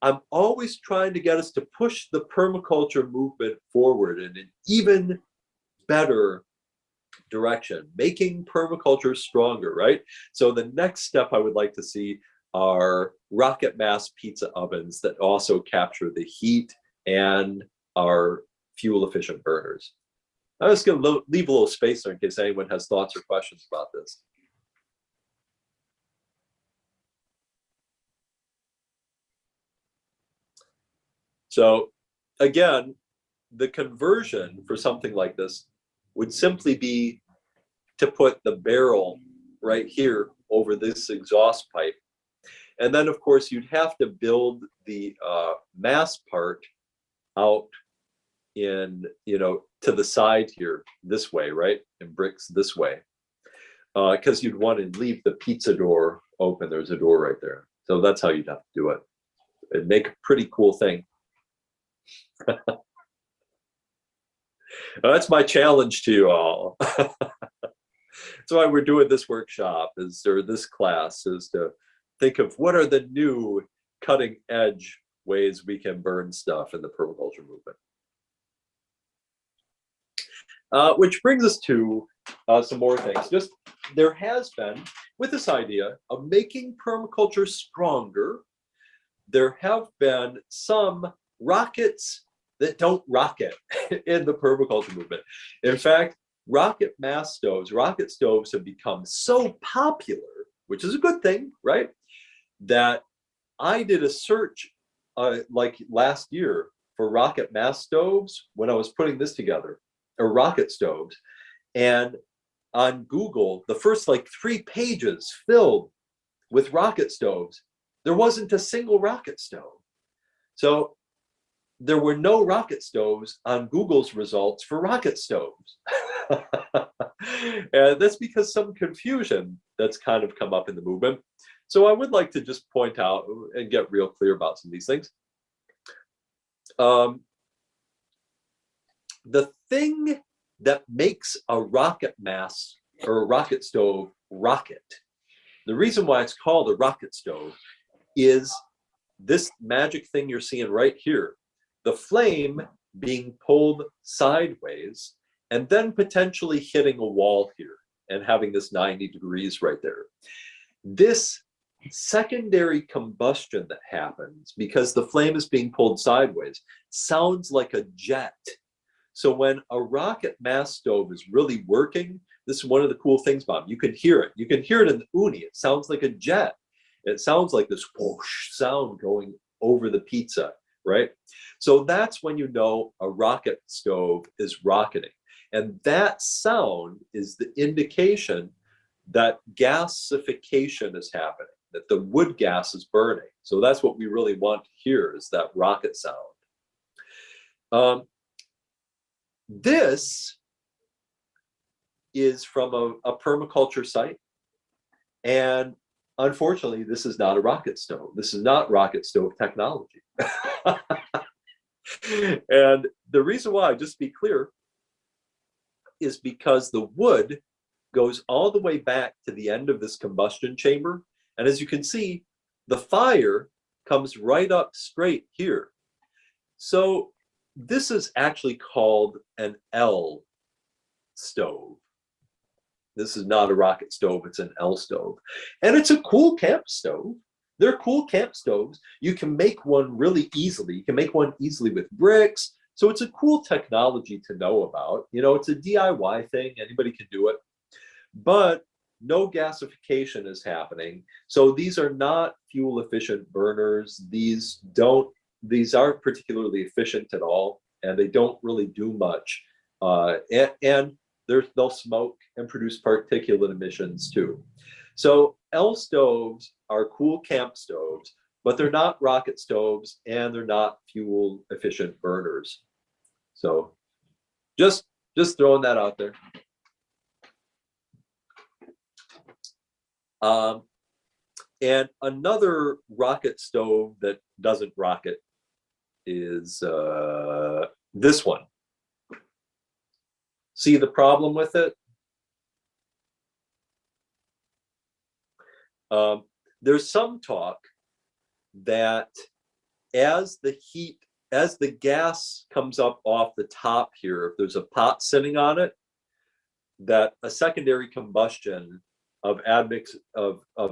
I'm always trying to get us to push the permaculture movement forward in an even better direction, making permaculture stronger, right? So the next step I would like to see are rocket mass pizza ovens that also capture the heat and are fuel efficient burners. I'm just going to leave a little space there in case anyone has thoughts or questions about this. So again, the conversion for something like this would simply be to put the barrel right here over this exhaust pipe. And then of course you'd have to build the mass part out in, to the side here, this way, right? And bricks this way. Because you'd want to leave the pizza door open. There's a door right there. So that's how you'd have to do it. It'd make a pretty cool thing. That's my challenge to you all. That's why we're doing this workshop, or this class, is to think of what are the new cutting edge ways we can burn stuff in the permaculture movement. Which brings us to some more things. Just there has been, with this idea of making permaculture stronger, there have been some rockets that don't rocket in the permaculture movement. In fact, rocket stoves have become so popular, which is a good thing, right? That I did a search like last year for rocket mass stoves when I was putting this together, or rocket stoves. And on Google, the first like 3 pages filled with rocket stoves. There wasn't a single rocket stove. So there were no rocket stoves on Google's results for rocket stoves. And that's because some confusion that's kind of come up in the movement. So I would like to just point out and get real clear about some of these things. The thing that makes a rocket mass or a rocket stove rocket, the reason why it's called a rocket stove is this magic thing you're seeing right here. The flame being pulled sideways and then potentially hitting a wall here and having this 90 degrees right there. This secondary combustion that happens because the flame is being pulled sideways sounds like a jet. So when a rocket mass stove is really working, this is one of the cool things about it. You can hear it. You can hear it in the uni. It sounds like a jet. It sounds like this whoosh sound going over the pizza, right? So that's when you know a rocket stove is rocketing. And that sound is the indication that gasification is happening, that the wood gas is burning. So that's what we really want to hear, is that rocket sound. This is from a permaculture site. And unfortunately, this is not a rocket stove. This is not rocket stove technology. And the reason why, just to be clear, is because the wood goes all the way back to the end of this combustion chamber. And as you can see, the fire comes right up straight here. So this is actually called an L stove. This is not a rocket stove, it's an L stove. And it's a cool camp stove. They're cool camp stoves. You can make one really easily. You can make one easily with bricks. So it's a cool technology to know about. You know, it's a DIY thing. Anybody can do it. But no gasification is happening. So these are not fuel efficient burners. These aren't particularly efficient at all, and they don't really do much. And they'll smoke and produce particulate emissions too. So L stoves are cool camp stoves, but they're not rocket stoves and they're not fuel efficient burners. So just throwing that out there. And another rocket stove that doesn't rocket is this one. See the problem with it? There's some talk that as the gas comes up off the top here, if there's a pot sitting on it, that a secondary combustion of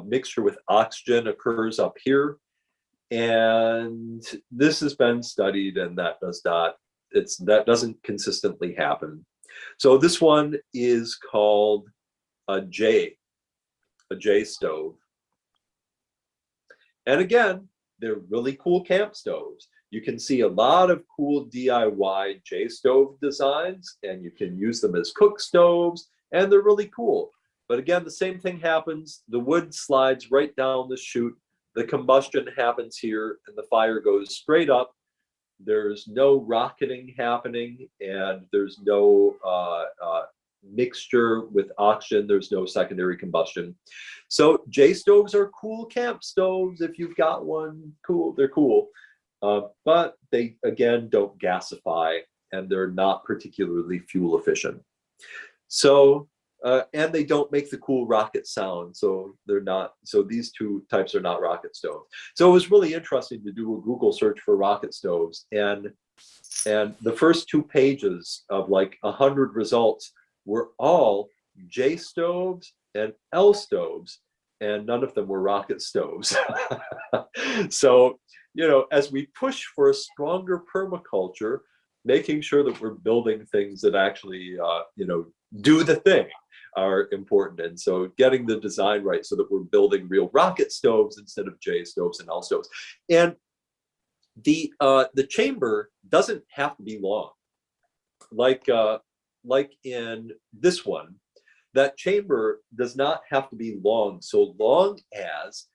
mixture with oxygen occurs up here. And this has been studied, and that doesn't consistently happen. So this one is called a J stove. And again, they're really cool camp stoves. You can see a lot of cool DIY J stove designs, and you can use them as cook stoves, and they're really cool. But again, the same thing happens. The wood slides right down the chute. The combustion happens here, and the fire goes straight up. There's no rocketing happening, and there's no mixture with oxygen. There's no secondary combustion. So J stoves are cool camp stoves. If you've got one, cool, they're cool. But they, again, don't gasify, and they're not particularly fuel efficient. So, and they don't make the cool rocket sound. So they're not, so these two types are not rocket stoves. So it was really interesting to do a Google search for rocket stoves. And the first 2 pages of like 100 results were all J stoves and L stoves, and none of them were rocket stoves. So, you know, as we push for a stronger permaculture, making sure that we're building things that actually, you know, do the thing are important. And so getting the design right so that we're building real rocket stoves instead of J stoves and L stoves. And the chamber doesn't have to be long. Like in this one, that chamber does not have to be long, so long as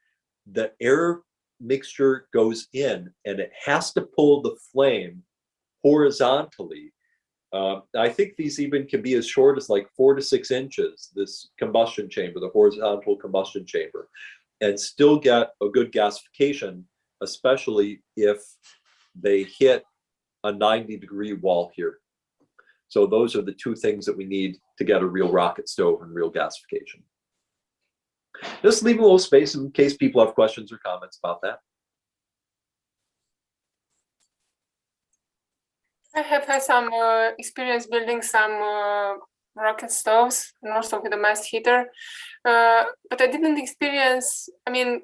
the air mixture goes in and it has to pull the flame horizontally. I think these even can be as short as like 4 to 6 inches, this combustion chamber, the horizontal combustion chamber, and still get a good gasification, especially if they hit a 90-degree wall here. So those are the 2 things that we need to get a real rocket stove and real gasification. Just leave a little space in case people have questions or comments about that. I have had some experience building some rocket stoves, and also with a mass heater, but I didn't experience, I mean,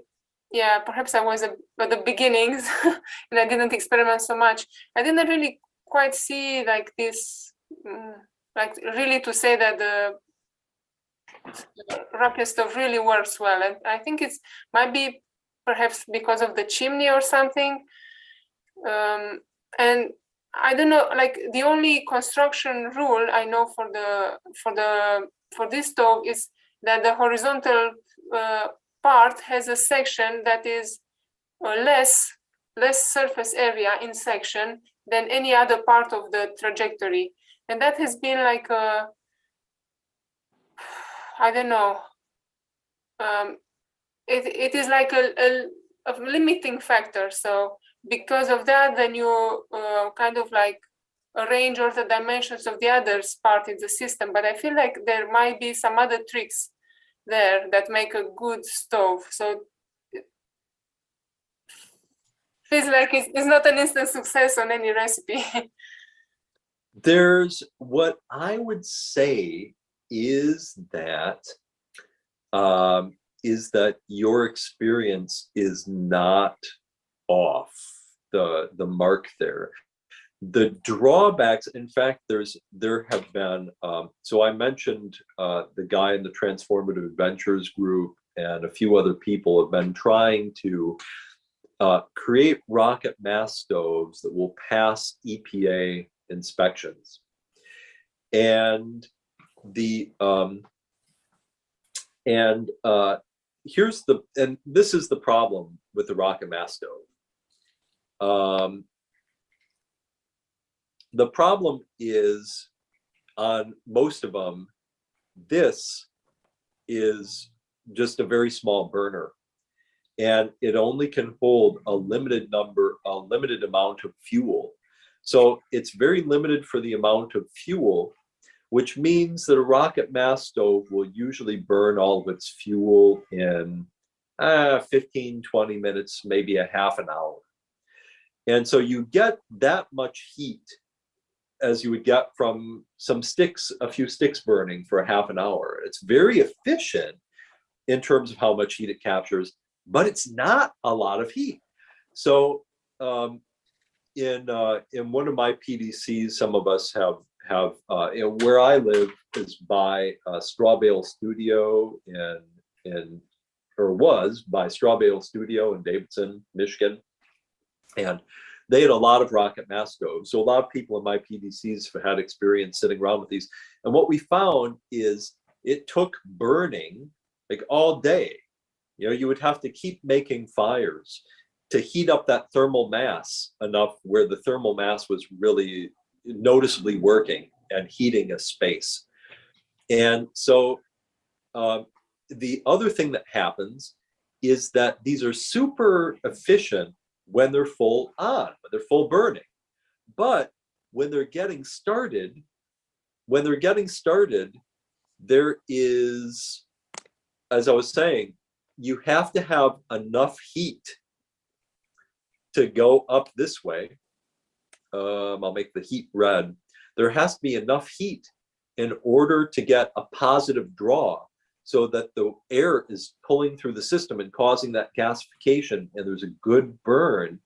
yeah, perhaps I was at the beginnings and I didn't experiment so much. I didn't really quite see like this like really to say that the rocket stove really works well. And I think it's might be perhaps because of the chimney or something. And I don't know, like the only construction rule I know for this stove is that the horizontal part has a section that is less surface area in section than any other part of the trajectory, and that has been like a, I don't know, it is like a limiting factor. So because of that, then you kind of like arrange all the dimensions of the other part in the system. But I feel like there might be some other tricks there that make a good stove. So it feels like it's not an instant success on any recipe. There's what I would say is that your experience is not off the mark there. The drawbacks, in fact, there have been, so I mentioned the guy in the Transformative Adventures group and a few other people have been trying to create rocket mass stoves that will pass EPA inspections. And this is the problem with the rocket mass stove. The problem is on most of them, this is just a very small burner, and it only can hold a limited amount of fuel. So it's very limited for the amount of fuel, which means that a rocket mass stove will usually burn all of its fuel in 15, 20 minutes, maybe a half an hour. And so you get that much heat as you would get from a few sticks burning for a half an hour. It's very efficient in terms of how much heat it captures, but it's not a lot of heat. So in one of my PDCs, some of us have where I live is by Straw Bale Studio was by Straw Bale Studio in Davidson, Michigan. And they had a lot of rocket mass stoves. So a lot of people in my PDCs have had experience sitting around with these. And what we found is it took burning like all day. You know, you would have to keep making fires to heat up that thermal mass enough where the thermal mass was really noticeably working and heating a space. And so the other thing that happens is that these are super efficient when they're full on, when they're full burning. But when they're getting started, there is, as I was saying, you have to have enough heat to go up this way. I'll make the heat red. There has to be enough heat in order to get a positive draw so that the air is pulling through the system and causing that gasification and there's a good burn.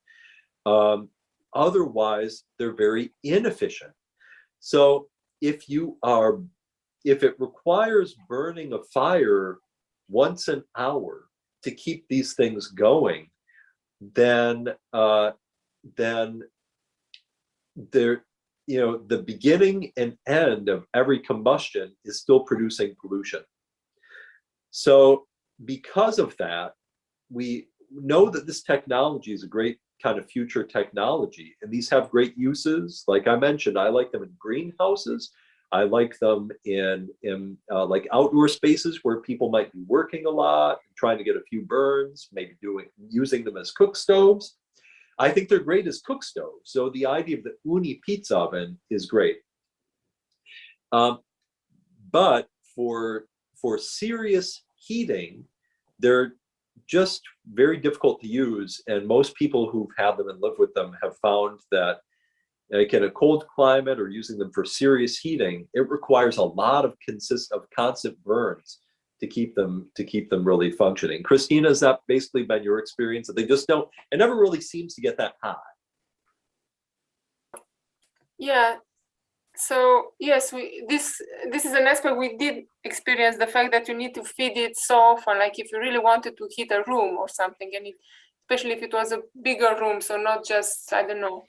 Otherwise, they're very inefficient. So if it requires burning a fire once an hour to keep these things going, then there, the beginning and end of every combustion is still producing pollution. So because of that, we know that this technology is a great kind of future technology, and these have great uses. Like I mentioned, I like them in greenhouses. I like them in like outdoor spaces where people might be working a lot, trying to get a few burns, maybe using them as cook stoves. I think they're great as cook stoves. So the idea of the Uni pizza oven is great. But for serious heating, they're just very difficult to use. And most people who've had them and lived with them have found that like in a cold climate or using them for serious heating, it requires a lot of constant burns to keep them really functioning. Christina, has that basically been your experience, that they just don't, it never really seems to get that hot? Yeah, So yes, this is an aspect we did experience, the fact that you need to feed it so often, like if you really wanted to heat a room or something, and especially if it was a bigger room, so not just, I don't know,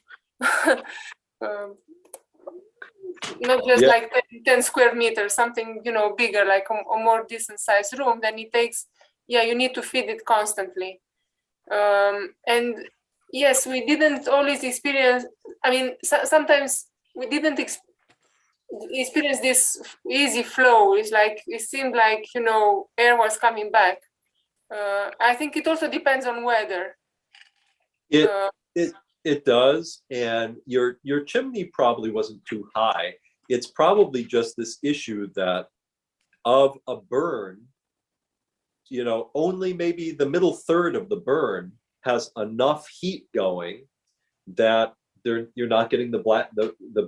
not just Yeah. like 10 square meters, something, bigger, like a more decent sized room, then it takes, you need to feed it constantly. And yes, we didn't always experience, sometimes we didn't experience this easy flow. It's like, it seemed like, air was coming back. I think it also depends on weather. It does, and your chimney probably wasn't too high. It's probably just this issue that of a burn, only maybe the middle third of the burn has enough heat going that you're not getting the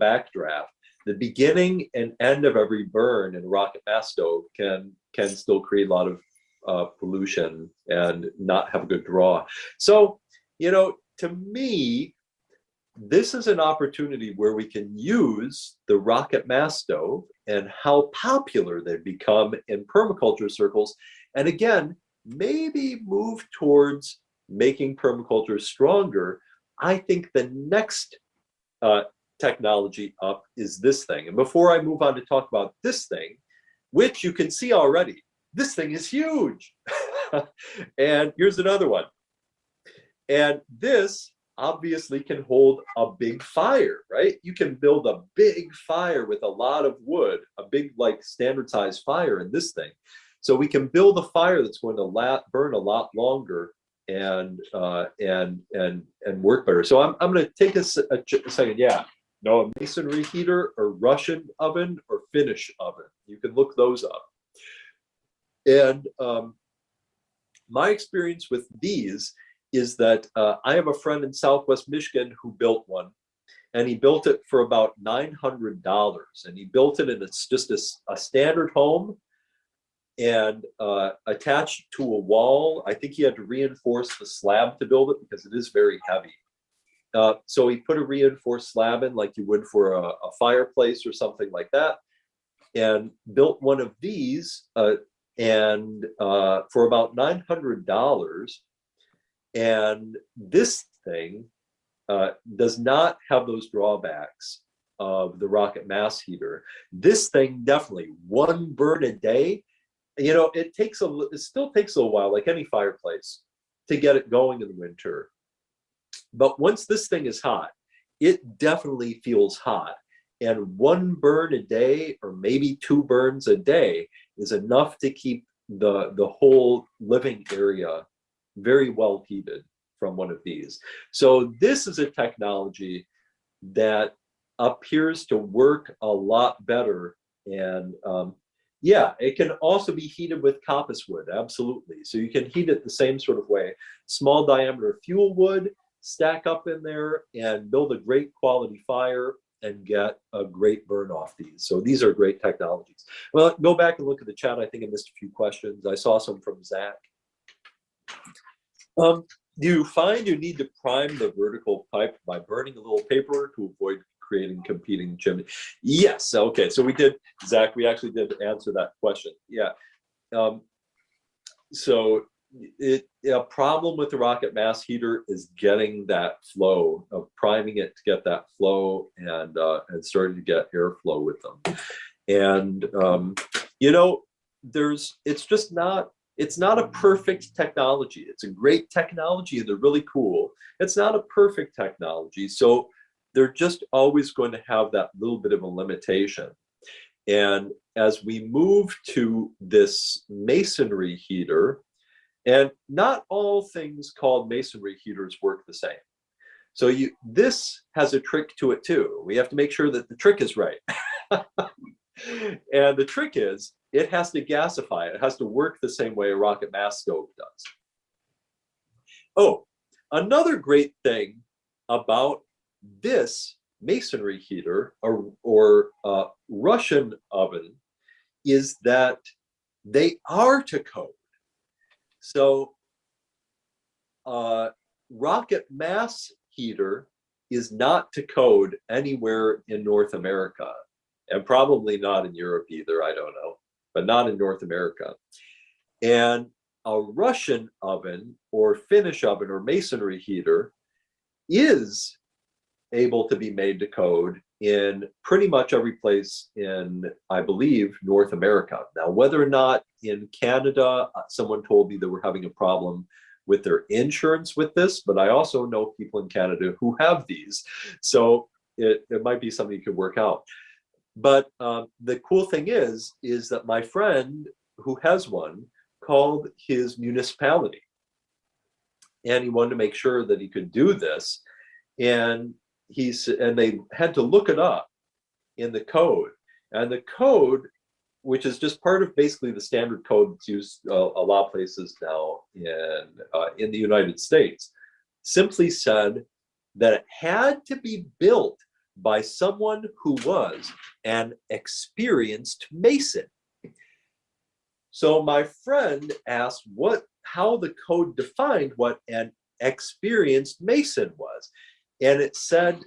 backdraft. The beginning and end of every burn in a rocket mass stove can still create a lot of pollution and not have a good draw. So, to me, this is an opportunity where we can use the rocket mass stove and how popular they've become in permaculture circles. And again, maybe move towards making permaculture stronger. I think the next technology up is this thing. And before I move on to talk about this thing, which you can see already, this thing is huge. And here's another one. And this obviously can hold a big fire, right? You can build a big fire with a lot of wood, a big like standard size fire in this thing. So we can build a fire that's going to burn a lot longer and work better. So I'm going to take a second. Yeah, no, a masonry heater or Russian oven or Finnish oven. You can look those up. And my experience with these is that I have a friend in Southwest Michigan who built one, and he built it for about $900. And he built it, and it's just a standard home and attached to a wall. I think he had to reinforce the slab to build it because it is very heavy. So he put a reinforced slab in like you would for a fireplace or something like that, and built one of these and for about $900. And this thing does not have those drawbacks of the rocket mass heater. This thing definitely, one burn a day. It still takes a little while, like any fireplace, to get it going in the winter. But once this thing is hot, it definitely feels hot. And one burn a day, or maybe 2 burns a day, is enough to keep the whole living area very well heated from one of these. So this is a technology that appears to work a lot better. And yeah, it can also be heated with coppice wood, absolutely. So you can heat it the same sort of way. Small diameter fuel wood, stack up in there and build a great quality fire and get a great burn off these. So these are great technologies. Well, go back and look at the chat. I think I missed a few questions. I saw some from Zach. Do you find you need to prime the vertical pipe by burning a little paper to avoid creating competing chimney? Yes. Okay. So we did, Zach, we actually did answer that question. Yeah. So a problem with the rocket mass heater is getting that flow, of priming it to get that flow and starting to get airflow with them. And it's not a perfect technology. It's a great technology and they're really cool. It's not a perfect technology. So they're just always going to have that little bit of a limitation. And as we move to this masonry heater, and not all things called masonry heaters work the same. So this has a trick to it too. We have to make sure that the trick is right. And the trick is, it has to gasify. It has to work the same way a rocket mass stove does. Oh, another great thing about this masonry heater or Russian oven is that they are to code. So rocket mass heater is not to code anywhere in North America. and probably not in Europe either, I don't know, but not in North America. And a Russian oven or Finnish oven or masonry heater is able to be made to code in pretty much every place in, I believe, North America. Now, whether or not in Canada, someone told me they were having a problem with their insurance with this, but I also know people in Canada who have these. So it might be something you could work out. But the cool thing is that my friend who has one called his municipality, and he wanted to make sure that he could do this. And they had to look it up in the code. And the code, which is just part of basically the standard code that's used a lot of places now in the United States, simply said that it had to be built by someone who was an experienced mason. So my friend asked how the code defined what an experienced mason was. And it said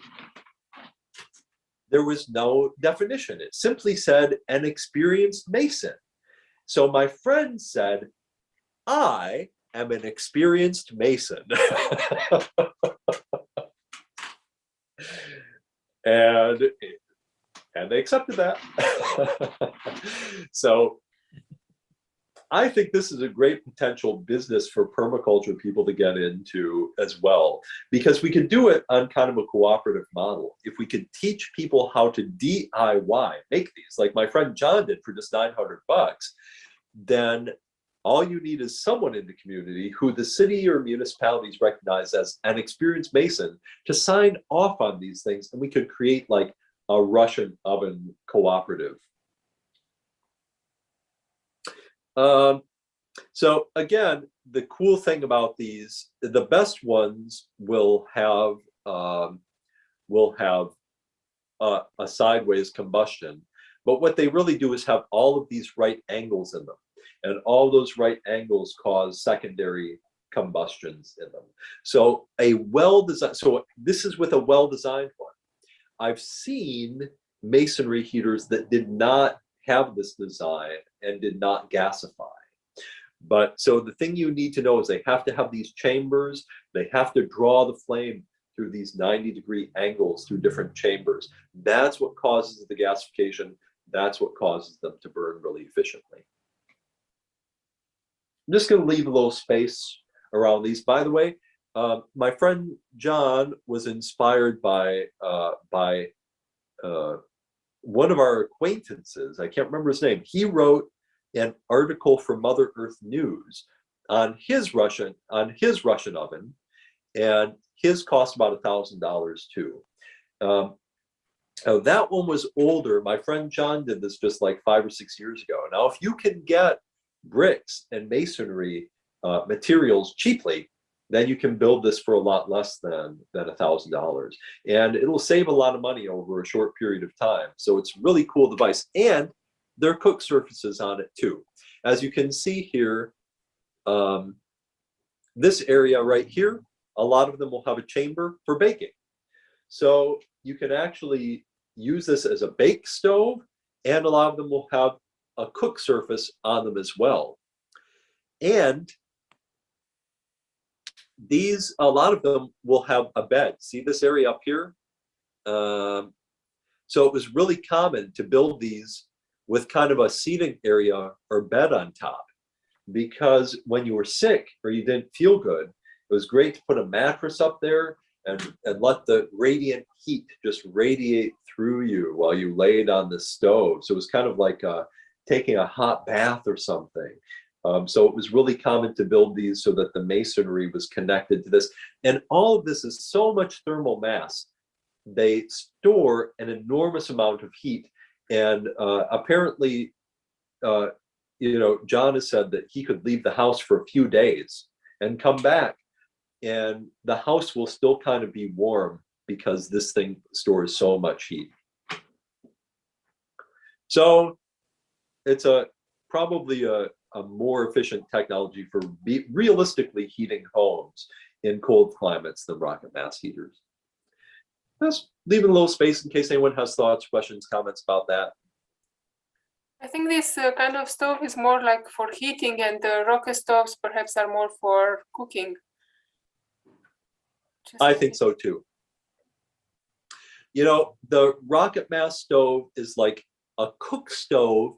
there was no definition. It simply said an experienced mason. So my friend said, I am an experienced mason. and they accepted that. So I think this is a great potential business for permaculture people to get into as well, because we could do it on kind of a cooperative model. If we could teach people how to DIY, make these, like my friend John did for just $900, then all you need is someone in the community who the city or municipalities recognize as an experienced mason to sign off on these things, and we could create like a Russian oven cooperative. So again, the cool thing about these, the best ones will have a sideways combustion, but what they really do is have all of these right angles in them, and all those right angles cause secondary combustions in them. So so this is with a well-designed one. I've seen masonry heaters that did not have this design and did not gasify. But so the thing you need to know is they have to have these chambers. They have to draw the flame through these 90-degree angles through different chambers. That's what causes the gasification. That's what causes them to burn really efficiently. I'm just going to leave a little space around these. By the way, my friend John was inspired by one of our acquaintances. I can't remember his name. He wrote an article for Mother Earth News on his Russian oven, and his cost about $1,000 too. That one was older. My friend John did this just like 5 or 6 years ago. Now, if you can get bricks and masonry materials cheaply, then you can build this for a lot less than $1,000, and it'll save a lot of money over a short period of time. So it's a really cool device, and there are cook surfaces on it too. As you can see here, this area right here, a lot of them will have a chamber for baking. So you can actually use this as a bake stove, and a lot of them will have a cook surface on them as well. And these, a lot of them will have a bed. See this area up here? So it was really common to build these with kind of a seating area or bed on top, because when you were sick or you didn't feel good, it was great to put a mattress up there and let the radiant heat just radiate through you while you laid on the stove. So it was kind of like taking a hot bath or something. So it was really common to build these so that the masonry was connected to this. And all of this is so much thermal mass. They store an enormous amount of heat. And apparently, John has said that he could leave the house for a few days and come back, and the house will still kind of be warm because this thing stores so much heat. So it's probably a more efficient technology for realistically heating homes in cold climates than rocket mass heaters. Just leaving a little space in case anyone has thoughts, questions, comments about that. I think this kind of stove is more like for heating, and the rocket stoves perhaps are more for cooking. I think so too. You know, the rocket mass stove is like a cook stove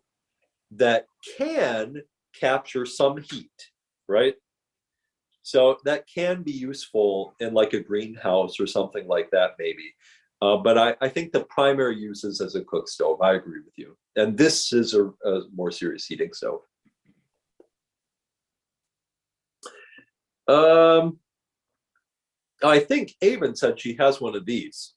that can capture some heat, right? So that can be useful in like a greenhouse or something like that, maybe. But I think the primary use is as a cook stove. I agree with you. And this is a more serious heating stove. I think Avon said she has one of these.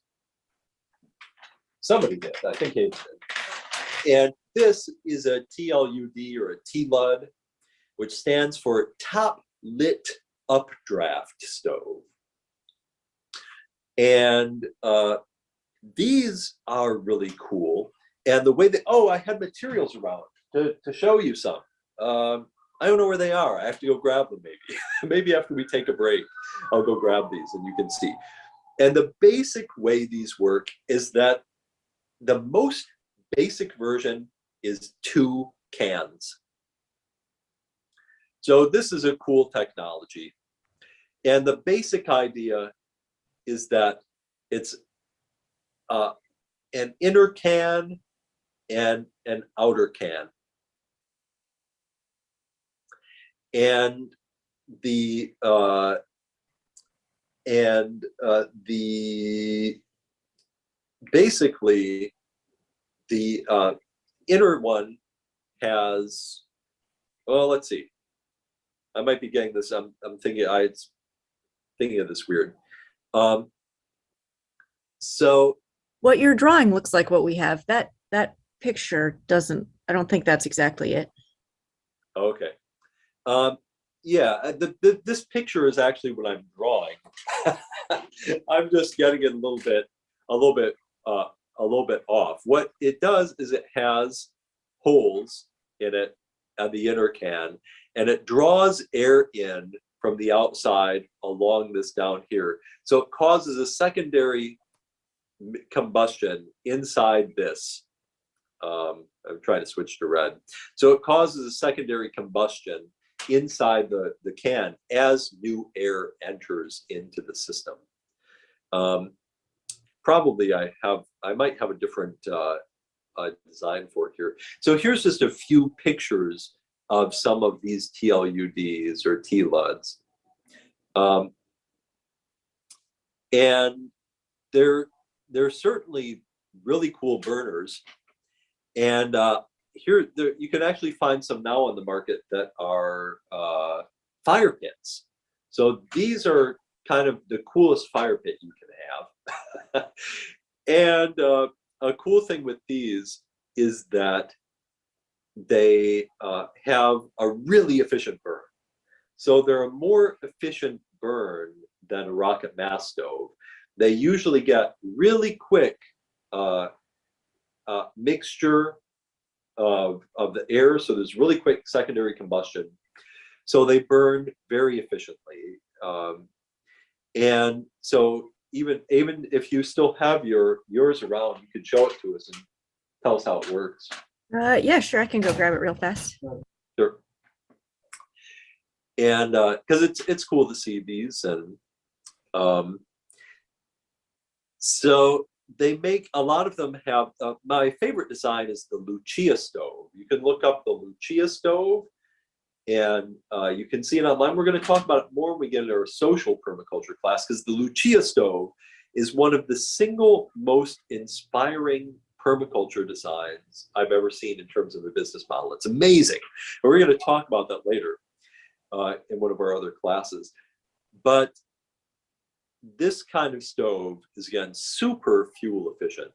Somebody did. I think Avon did. And this is a TLUD or a TLUD, which stands for Top Lit Updraft Stove. And these are really cool. And the way that, oh, I had materials around to show you some. I don't know where they are. I have to go grab them maybe. Maybe after we take a break, I'll go grab these and you can see. And the basic way these work is that the most basic version is 2 cans. So this is a cool technology. And the basic idea is that it's an inner can and an outer can. And the basically the inner one has, well, let's see. I might be getting this. I'm thinking thinking of this weird. So what you're drawing looks like what we have. That picture doesn't, I don't think that's exactly it. okay. Yeah, this picture is actually what I'm drawing. I'm just getting it a little bit off. What it does is it has holes in it at the inner can, and it draws air in from the outside along this down here. So it causes a secondary combustion inside this. I'm trying to switch to red. So it causes a secondary combustion inside the can as new air enters into the system. Probably I might have a different design for it here. So here's just a few pictures of some of these TLUDs or TLUDs. And they're certainly really cool burners. And here you can actually find some now on the market that are fire pits. So these are kind of the coolest fire pit you can have. And a cool thing with these is that they have a really efficient burn. So they're a more efficient burn than a rocket mass stove. They usually get really quick mixture of the air, so there's really quick secondary combustion. So they burn very efficiently. And so even if you still have yours around, you could show it to us and tell us how it works. Yeah, sure. I can go grab it real fast. Sure. And because it's cool to see these, and so they make a lot of them have. My favorite design is the Lucia Stove. You can look up the Lucia Stove, and you can see it online. We're going to talk about it more when we get into our social permaculture class, because the Lucia Stove is one of the single most inspiring permaculture designs I've ever seen in terms of a business model. It's amazing. And we're going to talk about that later in one of our other classes. But this kind of stove is, again, super fuel efficient.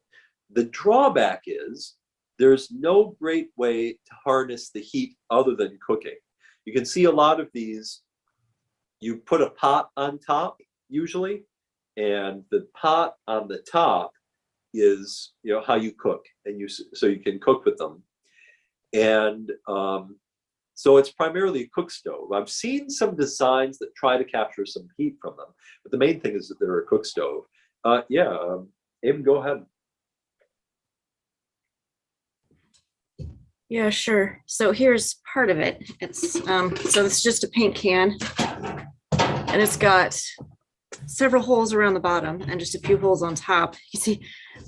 The drawback is there's no great way to harness the heat other than cooking. You can see a lot of these, you put a pot on top usually, and the pot on the top is, you know, how you cook, and so you can cook with them. And so it's primarily a cook stove. I've seen some designs that try to capture some heat from them, but the main thing is that they're a cook stove. Abe, go ahead. Yeah, sure. So here's part of it. It's so it's just a paint can, and it's got several holes around the bottom and just a few holes on top. You see,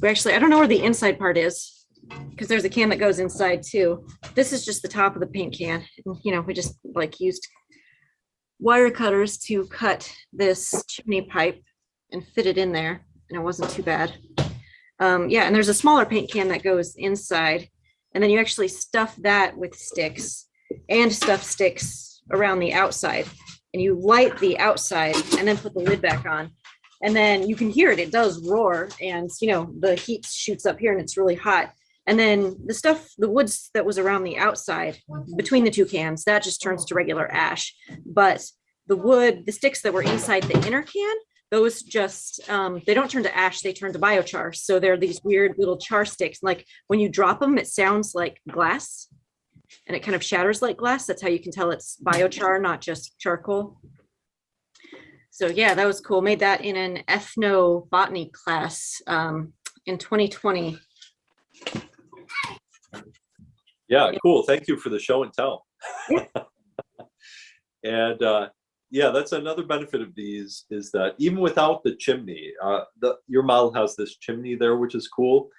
I don't know where the inside part is because there's a can that goes inside too. This is just the top of the paint can. And, you know, we just like used wire cutters to cut this chimney pipe and fit it in there, and it wasn't too bad. Yeah, and there's a smaller paint can that goes inside, and then you actually stuff that with sticks and stuff sticks around the outside, and you light the outside and then put the lid back on, and then you can hear it. It does roar, and you know the heat shoots up here and it's really hot. And then the woods that was around the outside between the two cans, that just turns to regular ash. But the sticks that were inside the inner can, those just, they don't turn to ash, they turn to biochar. So they're these weird little char sticks. Like when you drop them, it sounds like glass and it kind of shatters like glass. That's how you can tell it's biochar, not just charcoal. So yeah, that was cool. Made that in an ethnobotany class in 2020. Yeah, cool. Thank you for the show and tell. And yeah, that's another benefit of these is that even without the chimney, your model has this chimney there, which is cool.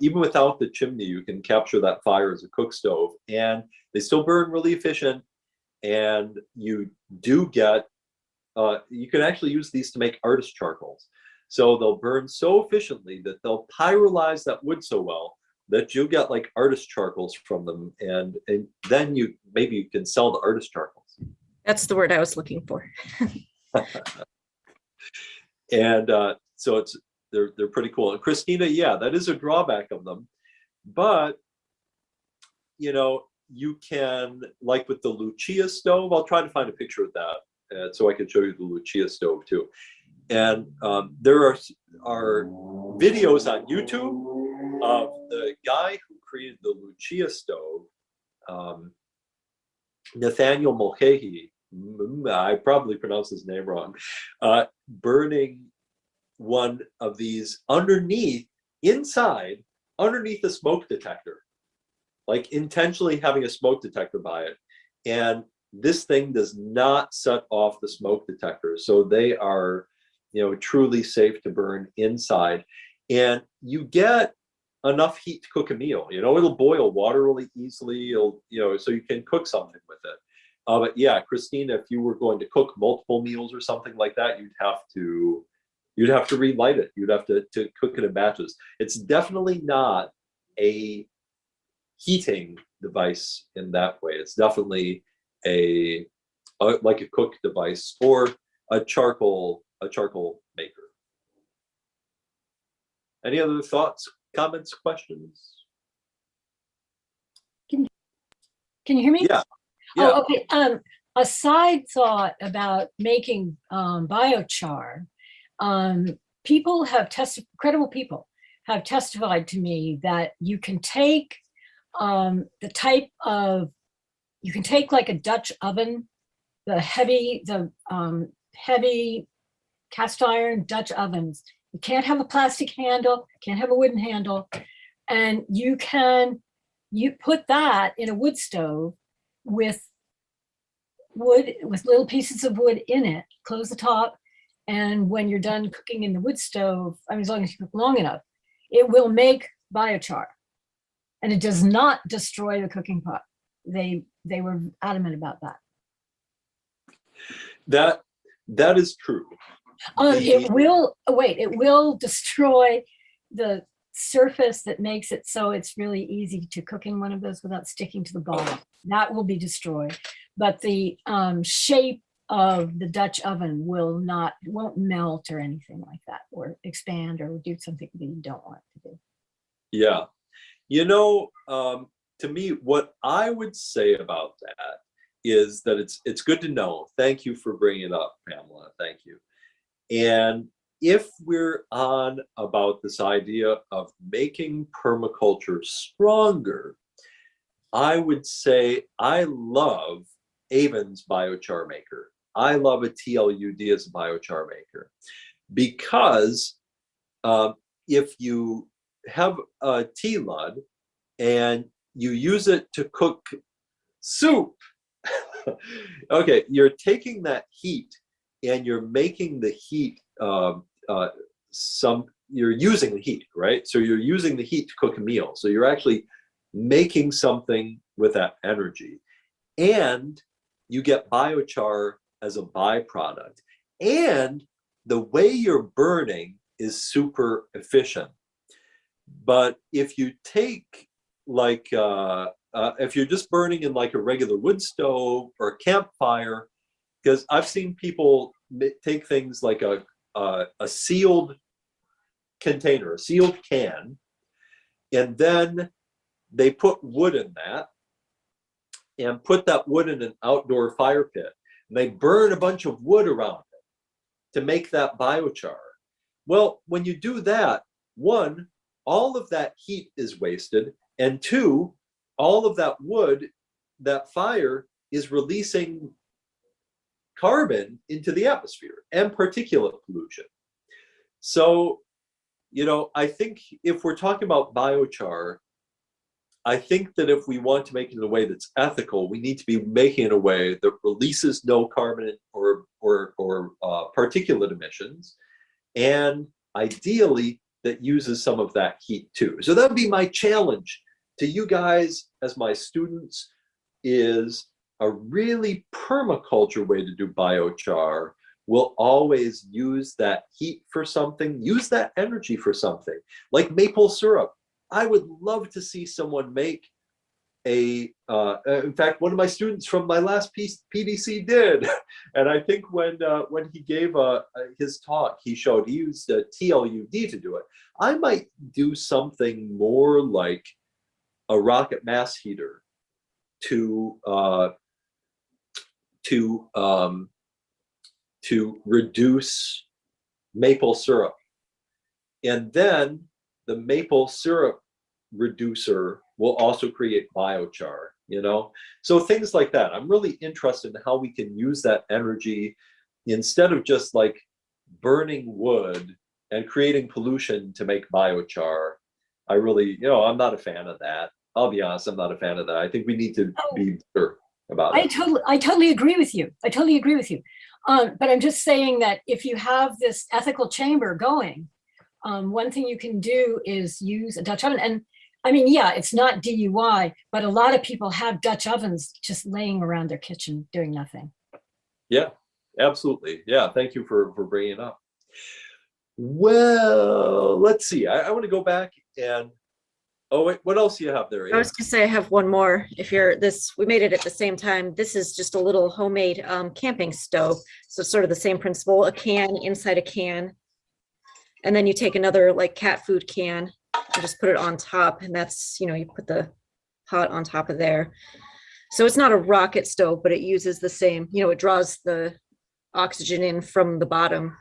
Even without the chimney, you can capture that fire as a cook stove, and they still burn really efficient. And you do get, you can actually use these to make artist charcoals. So they'll burn so efficiently that they'll pyrolyze that wood so well that you'll get like artist charcoals from them, and then maybe you can sell the artist charcoals. That's the word I was looking for. And so they're pretty cool. And Christina, yeah, that is a drawback of them, but you know, you can, like with the Lucia stove, I'll try to find a picture of that so I can show you the Lucia stove too. And there are videos on YouTube of the guy who created the Lucia stove, Nathaniel Mulcahy, I probably pronounced his name wrong, burning one of these inside underneath a smoke detector, like intentionally having a smoke detector by it. And this thing does not set off the smoke detector. So they are, you know, truly safe to burn inside. And you get enough heat to cook a meal. You know, it'll boil water really easily. It'll, you know, so you can cook something with it. But yeah, Christina, if you were going to cook multiple meals or something like that, you'd have to relight it. You'd have to cook it in batches. It's definitely not a heating device in that way. It's definitely like a cook device or a charcoal maker. Any other thoughts, comments, questions? Can you hear me? Yeah. Yeah. Oh, okay. A side thought about making biochar. Credible people have testified to me that you can take you can take like a Dutch oven, the heavy cast iron Dutch ovens. You can't have a plastic handle, can't have a wooden handle, and you put that in a wood stove with little pieces of wood in it, close the top, and when you're done cooking in the wood stove, I mean, as long as you cook long enough, it will make biochar, and it does not destroy the cooking pot. They were adamant about that. That is true. It will destroy the surface that makes it so it's really easy to cook in one of those without sticking to the bottom. That will be destroyed, but the shape of the Dutch oven won't melt or anything like that, or expand or do something that you don't want it to do. Yeah, you know, to me, what I would say about that is that it's good to know. Thank you for bringing it up, Pamela. Thank you. And if we're on about this idea of making permaculture stronger, I would say I love Avon's biochar maker. I love a TLUD as a biochar maker because if you have a tea lud and you use it to cook soup, okay, you're taking that heat and you're making the heat you're using the heat, right? So you're using the heat to cook a meal. So you're actually making something with that energy. And you get biochar as a byproduct. And the way you're burning is super efficient. But if you take like, if you're just burning in like a regular wood stove or a campfire, because I've seen people take things like a sealed container, a sealed can, and then they put wood in that and put that wood in an outdoor fire pit. And they burn a bunch of wood around it to make that biochar. Well, when you do that, one, all of that heat is wasted, and two, all of that wood, that fire is releasing carbon into the atmosphere and particulate pollution. So, you know, I think if we're talking about biochar, I think that if we want to make it in a way that's ethical, we need to be making it in a way that releases no carbon or particulate emissions, and ideally that uses some of that heat too. So that would be my challenge to you guys as my students, is a really permaculture way to do biochar will always use that heat for something, use that energy for something, like maple syrup. I would love to see someone make in fact, one of my students from my last PDC did. And I think when he gave his talk, he used a TLUD to do it. I might do something more like a rocket mass heater to reduce maple syrup. And then the maple syrup reducer will also create biochar, you know? So things like that. I'm really interested in how we can use that energy instead of just like burning wood and creating pollution to make biochar. I really, you know, I'm not a fan of that. I'll be honest, I'm not a fan of that. I think we need to be sure about it. I totally agree with you. I totally agree with you. But I'm just saying that if you have this ethical chamber going, one thing you can do is use a Dutch oven. And I mean, yeah, it's not DIY, but a lot of people have Dutch ovens just laying around their kitchen doing nothing. Yeah, absolutely. Yeah, thank you for bringing it up. Well, let's see. I want to go back and, oh wait, what else do you have there? I was gonna say I have one more. If you're we made it at the same time. This is just a little homemade camping stove. So sort of the same principle, a can inside a can. And then you take another like cat food can and just put it on top. And that's, you know, you put the pot on top of there. So it's not a rocket stove, but it uses the same, you know, it draws the oxygen in from the bottom.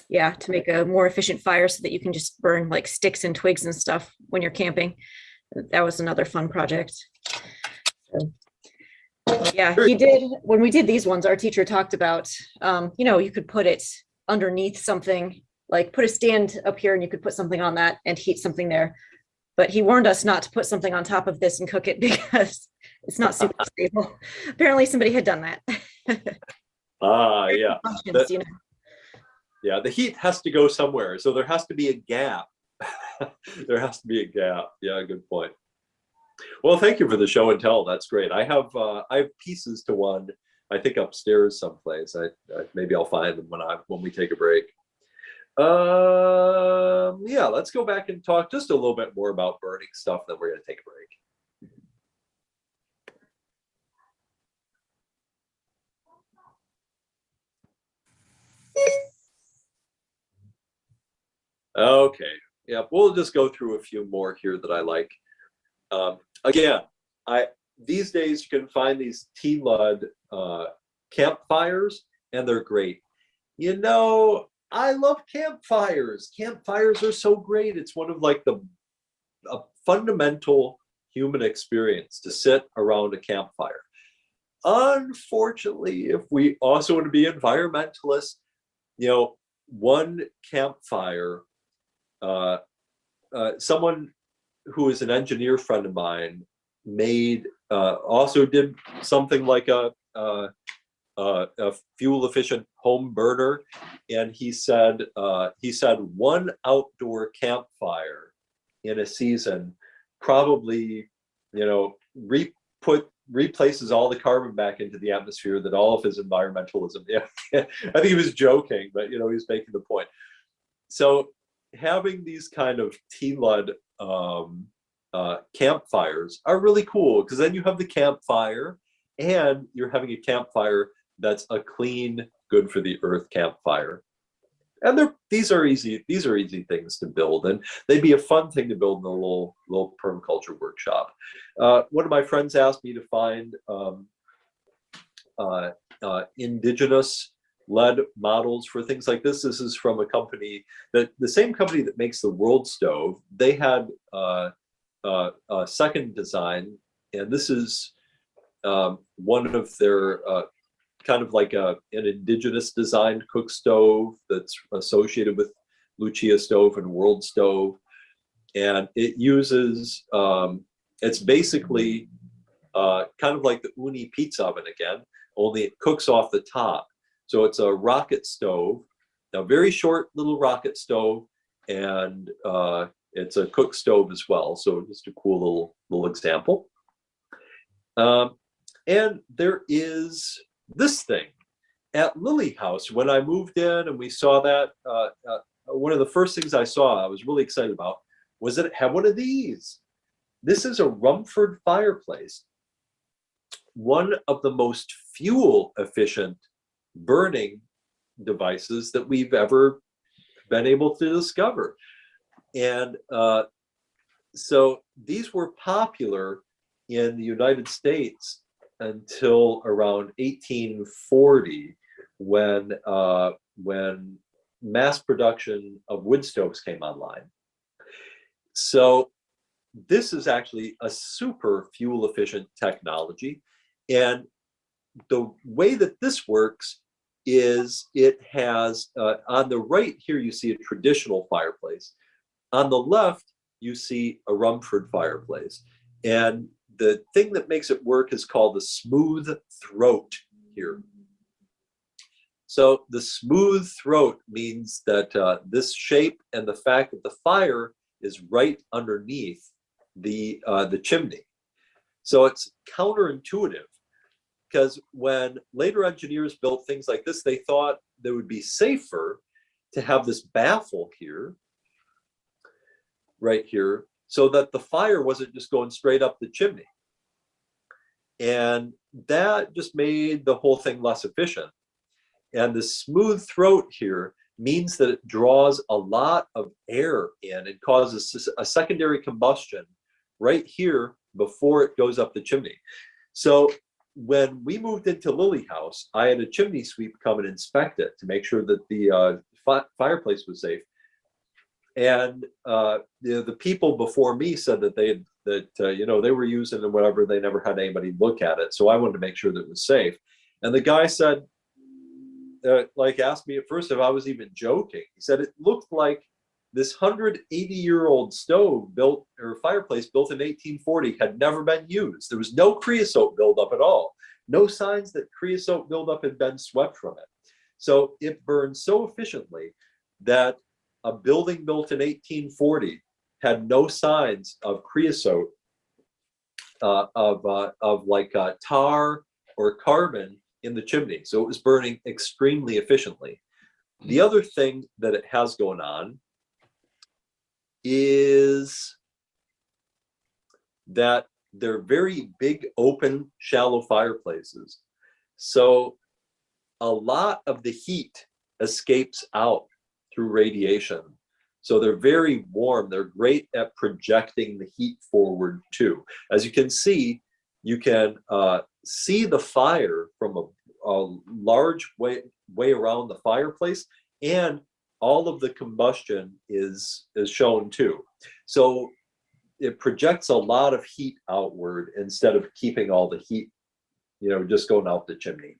Yeah, to make a more efficient fire so that you can just burn like sticks and twigs and stuff when you're camping. That was another fun project. So, yeah, when we did these ones, our teacher talked about, you know, you could put it underneath something, like put a stand up here and you could put something on that and heat something there. But he warned us not to put something on top of this and cook it because it's not super stable. Apparently somebody had done that. Yeah. You know? Yeah, the heat has to go somewhere. So there has to be a gap. There has to be a gap. Yeah, good point. Well, thank you for the show and tell. That's great. I have pieces to one, I think upstairs someplace. Maybe I'll find them when we take a break. Yeah, let's go back and talk just a little bit more about burning stuff, then we're going to take a break. Okay, yeah, we'll just go through a few more here that I like. Again, these days you can find these T-Lud campfires, and they're great. You know, I love campfires. Campfires are so great. It's one of like a fundamental human experience to sit around a campfire. Unfortunately, if we also want to be environmentalists, you know, one campfire someone who is an engineer friend of mine made also did something like a fuel efficient home burner, and he said one outdoor campfire in a season probably, you know, replaces all the carbon back into the atmosphere that all of his environmentalism. Yeah, I think he was joking, but you know, he was making the point. So having these kind of tea-led campfires are really cool, because then you have the campfire and you're having a campfire that's a clean, good for the earth campfire. And these are easy things to build, and they'd be a fun thing to build in a little permaculture workshop. One of my friends asked me to find indigenous led models for things like this. This is from a company the same company that makes the World Stove. They had a second design, and this is one of their kind of like an indigenous designed cook stove that's associated with Lucia Stove and World Stove. And it uses, it's basically kind of like the Uni pizza oven again, only it cooks off the top. So it's a rocket stove, a very short little rocket stove, and it's a cook stove as well. So just a cool little example. And there is this thing at Lily House. When I moved in and we saw that, one of the first things I saw I was really excited about was that it had one of these. This is a Rumford Fireplace, one of the most fuel efficient burning devices that we've ever been able to discover. And so these were popular in the United States until around 1840, when mass production of wood stoves came online. So this is actually a super fuel efficient technology. And the way that this works is it has, on the right here, you see a traditional fireplace. On the left, you see a Rumford fireplace. And the thing that makes it work is called the smooth throat here. So the smooth throat means that this shape and the fact that the fire is right underneath the chimney. So it's counterintuitive, because when later engineers built things like this, they thought it would be safer to have this baffle here, right here, so that the fire wasn't just going straight up the chimney. And that just made the whole thing less efficient. And the smooth throat here means that it draws a lot of air in and causes a secondary combustion right here before it goes up the chimney. So when we moved into Lily House, I had a chimney sweep come and inspect it to make sure that the fireplace was safe. And the people before me said that you know, they were using it, whatever, they never had anybody look at it. So I wanted to make sure that it was safe. And the guy said, like, asked me at first if I was even joking. He said it looked like this 180-year-old stove built, or fireplace built in 1840, had never been used. There was no creosote buildup at all. No signs that creosote buildup had been swept from it. So it burned so efficiently that a building built in 1840 had no signs of creosote, of like tar or carbon in the chimney. So it was burning extremely efficiently. The other thing that it has going on is that they're very big, open, shallow fireplaces. So a lot of the heat escapes out through radiation. So they're very warm. They're great at projecting the heat forward too. As you can see the fire from a large way around the fireplace, and all of the combustion is shown too. So it projects a lot of heat outward instead of keeping all the heat, you know, just going out the chimney.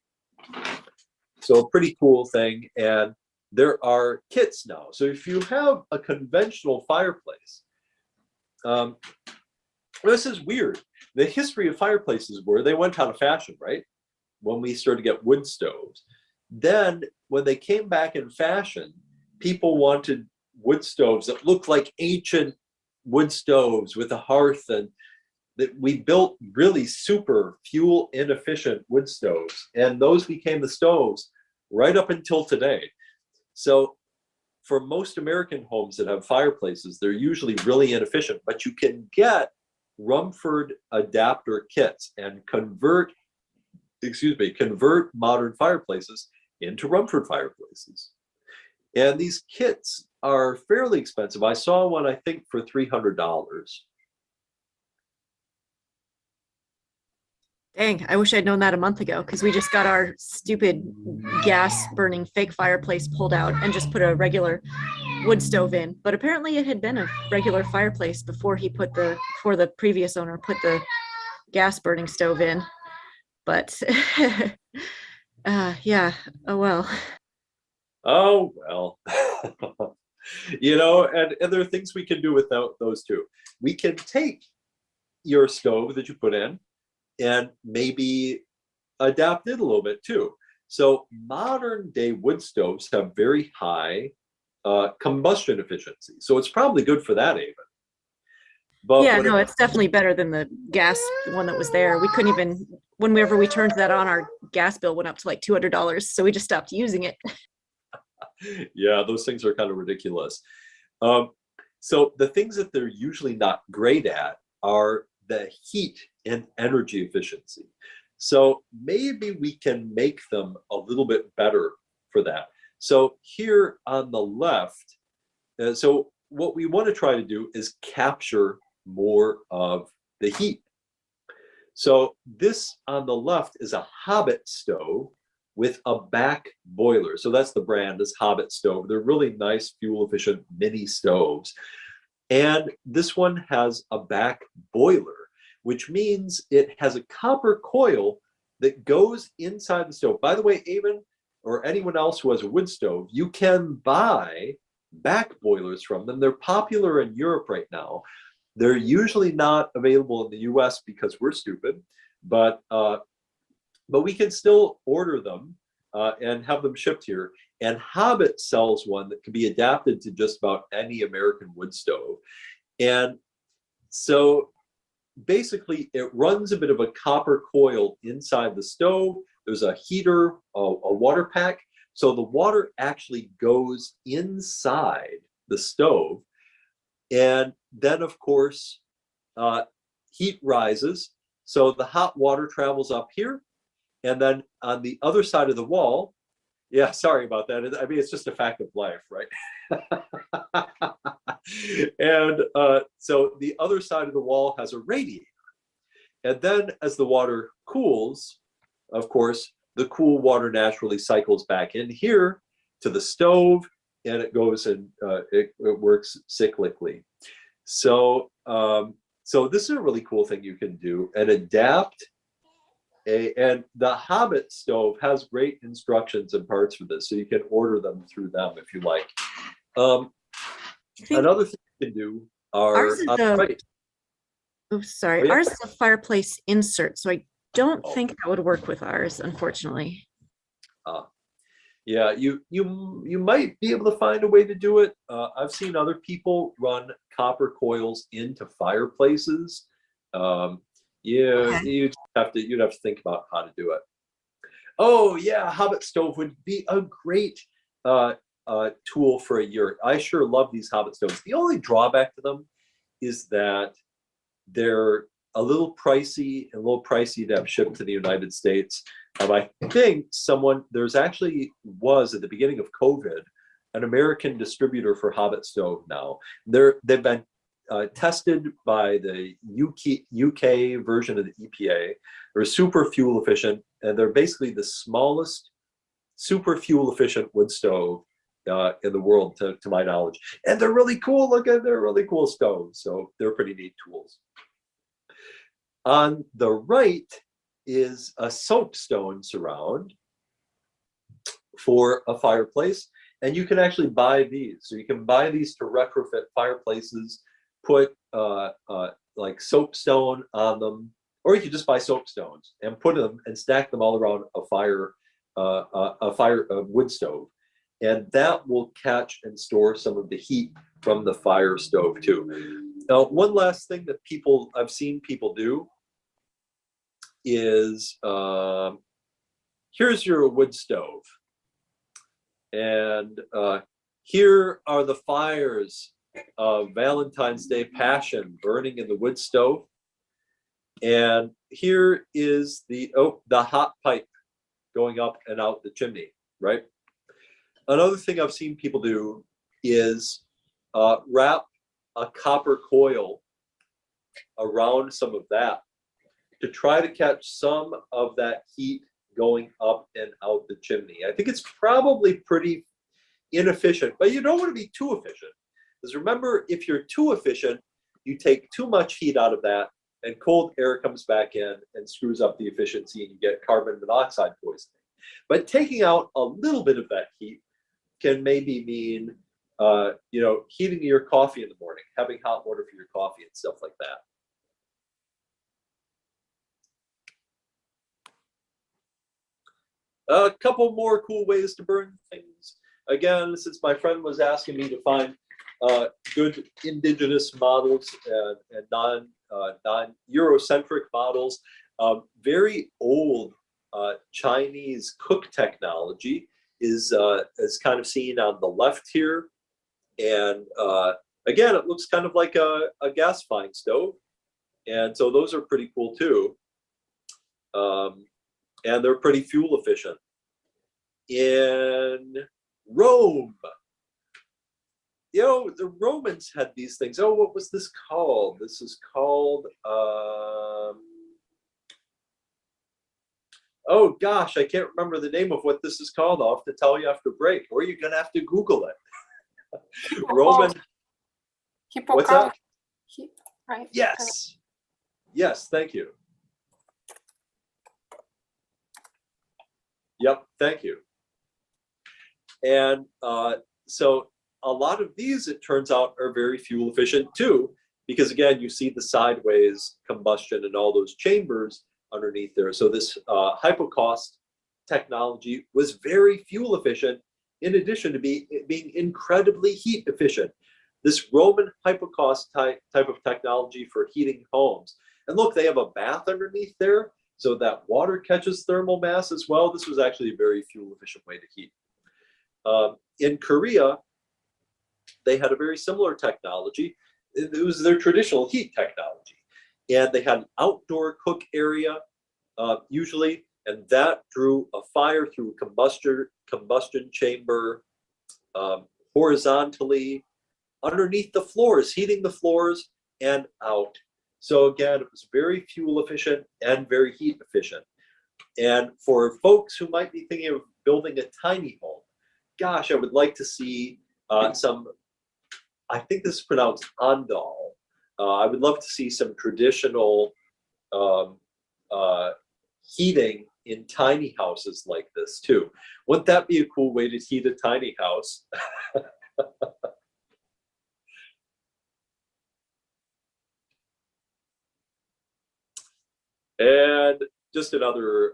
So a pretty cool thing. And there are kits now. So if you have a conventional fireplace, this is weird. The history of fireplaces were they went out of fashion, right? When we started to get wood stoves. Then when they came back in fashion, people wanted wood stoves that looked like ancient wood stoves with a hearth, and that we built really super fuel inefficient wood stoves, and those became the stoves right up until today. So for most American homes that have fireplaces, they're usually really inefficient, but you can get Rumford adapter kits and convert modern fireplaces into Rumford fireplaces. And these kits are fairly expensive. I saw one, I think, for $300. Dang, I wish I'd known that a month ago, because we just got our stupid gas burning fake fireplace pulled out and just put a regular wood stove in. But apparently it had been a regular fireplace before the previous owner put the gas burning stove in. But yeah, oh well. Oh, well. And there are things we can do with those too. We can take your stove that you put in and maybe adapt it a little bit too. So modern day wood stoves have very high combustion efficiency. So it's probably good for that even. But yeah, no, it's definitely better than the gas one that was there. We couldn't even, whenever we turned that on, our gas bill went up to like $200. So we just stopped using it. Yeah, those things are kind of ridiculous. So the things that they're usually not great at are the heat and energy efficiency. So maybe we can make them a little bit better for that. So here on the left, so what we want to try to do is capture more of the heat. So this on the left is a Hobbit stove with a back boiler. So that's the brand, is Hobbit Stove. They're really nice, fuel efficient mini stoves. And this one has a back boiler, which means it has a copper coil that goes inside the stove. By the way, Avon, or anyone else who has a wood stove, you can buy back boilers from them. They're popular in Europe right now. They're usually not available in the US because we're stupid, but we can still order them and have them shipped here. And Hobbit sells one that can be adapted to just about any American wood stove. And so basically it runs a bit of a copper coil inside the stove. There's a heater, a water pack. So the water actually goes inside the stove. And then, of course, heat rises. So the hot water travels up here. And then on the other side of the wall, yeah, sorry about that. I mean, it's just a fact of life, right? And so the other side of the wall has a radiator. And then as the water cools, of course, the cool water naturally cycles back in here to the stove, and it goes and it works cyclically. So, so this is a really cool thing you can do and adapt. And the Hobbit stove has great instructions and parts for this, so you can order them through them if you like. Another thing you can do are Ours is Oh, yeah. Ours is a fireplace insert, so I don't think that would work with ours, unfortunately. Yeah, you might be able to find a way to do it. I've seen other people run copper coils into fireplaces. Yeah, Okay. you'd have to think about how to do it. Oh yeah, Hobbit stove would be a great tool for a yurt. I sure love these Hobbit stoves. The only drawback to them is that they're a little pricey to have shipped to the United States. I think there's actually was at the beginning of COVID, an American distributor for Hobbit stove now. They've been tested by the UK version of the EPA. They're super fuel efficient, and they're basically the smallest super fuel efficient wood stove in the world, to my knowledge. And they're really cool looking. They're really cool stoves. So they're pretty neat tools. On the right is a soapstone surround for a fireplace. And you can actually buy these. So you can buy these to retrofit fireplaces, put like soapstone on them, or you can just buy soapstones and put them and stack them all around a wood stove. And that will catch and store some of the heat from the fire stove too. Now, one last thing that I've seen people do is, here's your wood stove. And here are the fires of Valentine's Day passion burning in the wood stove. And here is the hot pipe going up and out the chimney, right? Another thing I've seen people do is wrap a copper coil around some of that to try to catch some of that heat going up and out the chimney. I think it's probably pretty inefficient, but you don't want to be too efficient. Because remember, if you're too efficient, you take too much heat out of that, and cold air comes back in and screws up the efficiency, and you get carbon monoxide poisoning. But taking out a little bit of that heat can maybe mean, heating your coffee in the morning, having hot water for your coffee and stuff like that. A couple more cool ways to burn things. Again, since my friend was asking me to find good indigenous models and non-Eurocentric models, very old Chinese cook technology is kind of seen on the left here. And again, it looks kind of like a gas-firing stove. And so those are pretty cool too. And they're pretty fuel efficient. In Rome, the Romans had these things. Oh, what was this called? This is called, oh gosh, I can't remember the name of what this is called. I'll have to tell you after break, or you're gonna have to Google it. Roman. What's that? Right. Yes. Yes, thank you. Yep, thank you. And so a lot of these, it turns out, are very fuel efficient too, because again, you see the sideways combustion and all those chambers underneath there. So this hypocaust technology was very fuel efficient, in addition to being incredibly heat efficient. This Roman hypocaust type of technology for heating homes. And look, they have a bath underneath there, so that water catches thermal mass as well. This was actually a very fuel efficient way to heat. In Korea, they had a very similar technology. It was their traditional heat technology. And they had an outdoor cook area, usually, and that drew a fire through combustion chamber horizontally underneath the floors, heating the floors and out. So again, it was very fuel efficient and very heat efficient. And for folks who might be thinking of building a tiny home, gosh, I would like to see some, I think this is pronounced andal. I would love to see some traditional heating in tiny houses like this too. Wouldn't that be a cool way to heat a tiny house? And just another,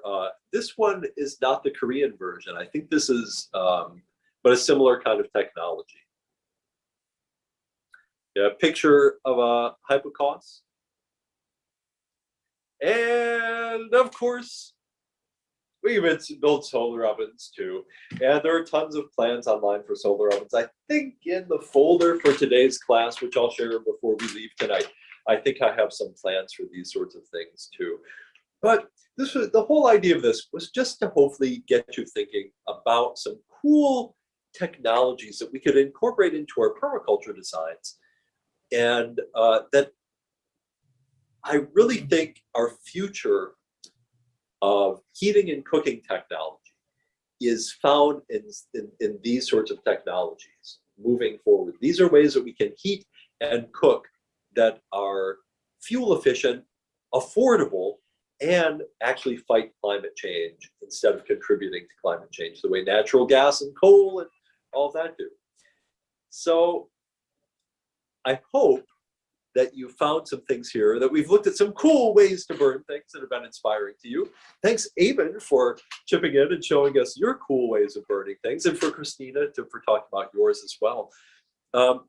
this one is not the Korean version. I think this is, but a similar kind of technology. Yeah, picture of a hypocaust. And of course, we can build solar ovens too. And there are tons of plans online for solar ovens. I think in the folder for today's class, which I'll share before we leave tonight, I think I have some plans for these sorts of things too. But this was, the whole idea of this was just to hopefully get you thinking about some cool technologies that we could incorporate into our permaculture designs. And that I really think our future of heating and cooking technology is found in these sorts of technologies moving forward. These are ways that we can heat and cook that are fuel efficient, affordable, and actually fight climate change instead of contributing to climate change, the way natural gas and coal and all that do. So I hope that you found some things here, that we've looked at some cool ways to burn things that have been inspiring to you. Thanks, Aben, for chipping in and showing us your cool ways of burning things, and for Christina for talking about yours as well.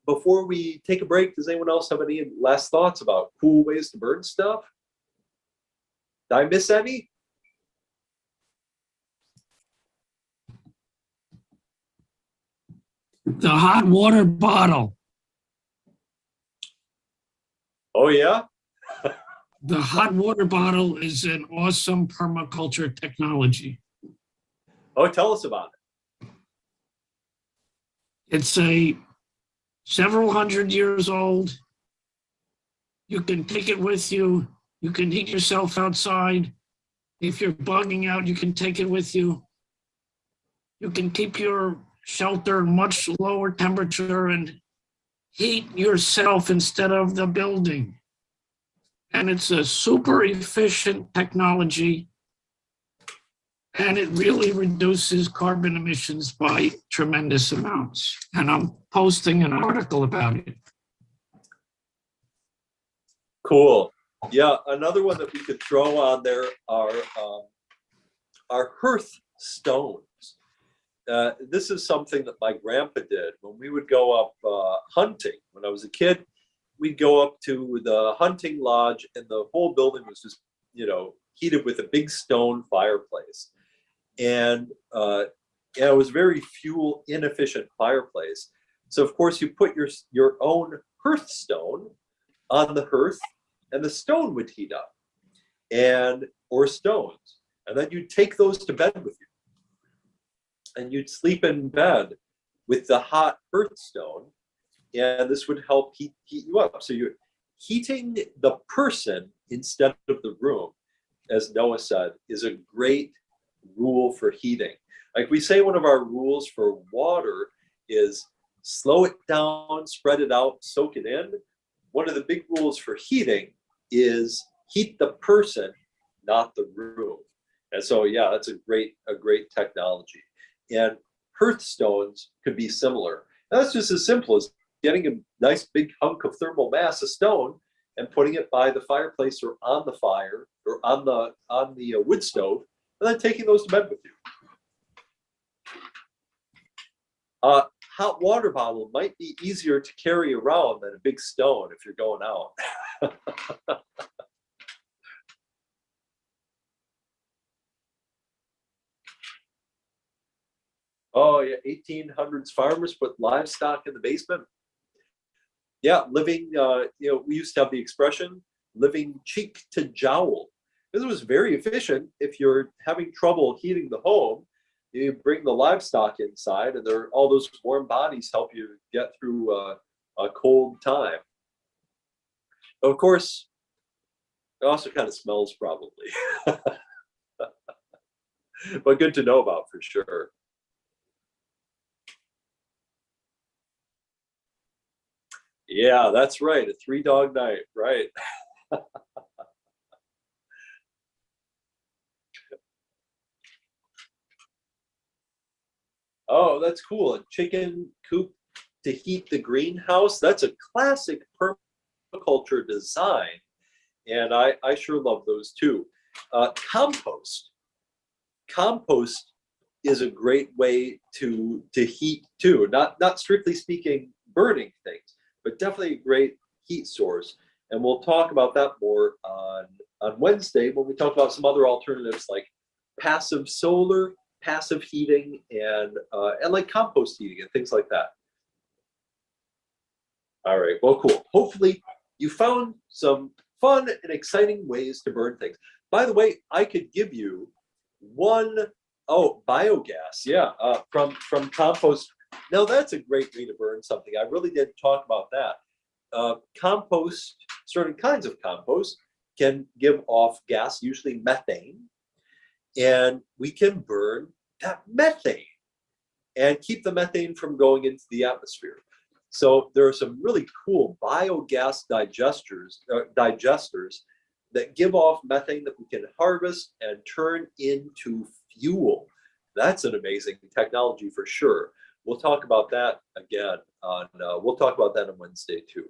Before we take a break, does anyone else have any last thoughts about cool ways to burn stuff? Did I miss any? The hot water bottle. Oh, yeah? The hot water bottle is an awesome permaculture technology. Oh, tell us about it. It's a several hundred years old. You can take it with you. You can heat yourself outside. If you're bugging out, you can take it with you. You can keep your shelter much lower temperature and heat yourself instead of the building. And it's a super efficient technology. And it really reduces carbon emissions by tremendous amounts. And I'm posting an article about it. Cool. Yeah, another one that we could throw on there are Hearth Stones. This is something that my grandpa did when we would go up hunting. When I was a kid, we'd go up to the hunting lodge, and the whole building was just, heated with a big stone fireplace. And it was a very fuel inefficient fireplace. So of course you put your own hearth stone on the hearth, and the stone would heat up, or stones, and then you'd take those to bed with you, and you'd sleep in bed with the hot hearth stone, and this would help heat you up. So you're heating the person instead of the room, as Noah said, is a great rule for heating. Like we say, one of our rules for water is slow it down, spread it out, soak it in. One of the big rules for heating is heat the person, not the room. And so, yeah, that's a great technology. And hearth stones could be similar. And that's just as simple as getting a nice big hunk of thermal mass of stone and putting it by the fireplace or on the fire or on the wood stove, and then taking those to bed with you. Hot water bottle might be easier to carry around than a big stone if you're going out. Oh yeah, 1800s farmers put livestock in the basement. Yeah, living, we used to have the expression, living cheek to jowl. This was very efficient. If you're having trouble heating the home, you bring the livestock inside, and all those warm bodies help you get through a cold time. Of course, it also kind of smells probably, but good to know about for sure. Yeah, that's right. A 3-dog night, right? Oh, that's cool. A chicken coop to heat the greenhouse. That's a classic permaculture design. And I sure love those too. Compost. Compost is a great way to heat too. Not strictly speaking burning things, but definitely a great heat source. And we'll talk about that more on Wednesday when we talk about some other alternatives like passive solar, passive heating, and like compost heating and things like that. All right, well, cool. Hopefully you found some fun and exciting ways to burn things. By the way, I could give you biogas, yeah, from compost. Now that's a great way to burn something. I really didn't talk about that. Compost, certain kinds of compost can give off gas, usually methane, and we can burn that methane and keep the methane from going into the atmosphere. So there are some really cool biogas digesters that give off methane that we can harvest and turn into fuel. That's an amazing technology for sure. we'll talk about that again on, we'll talk about that on Wednesday too.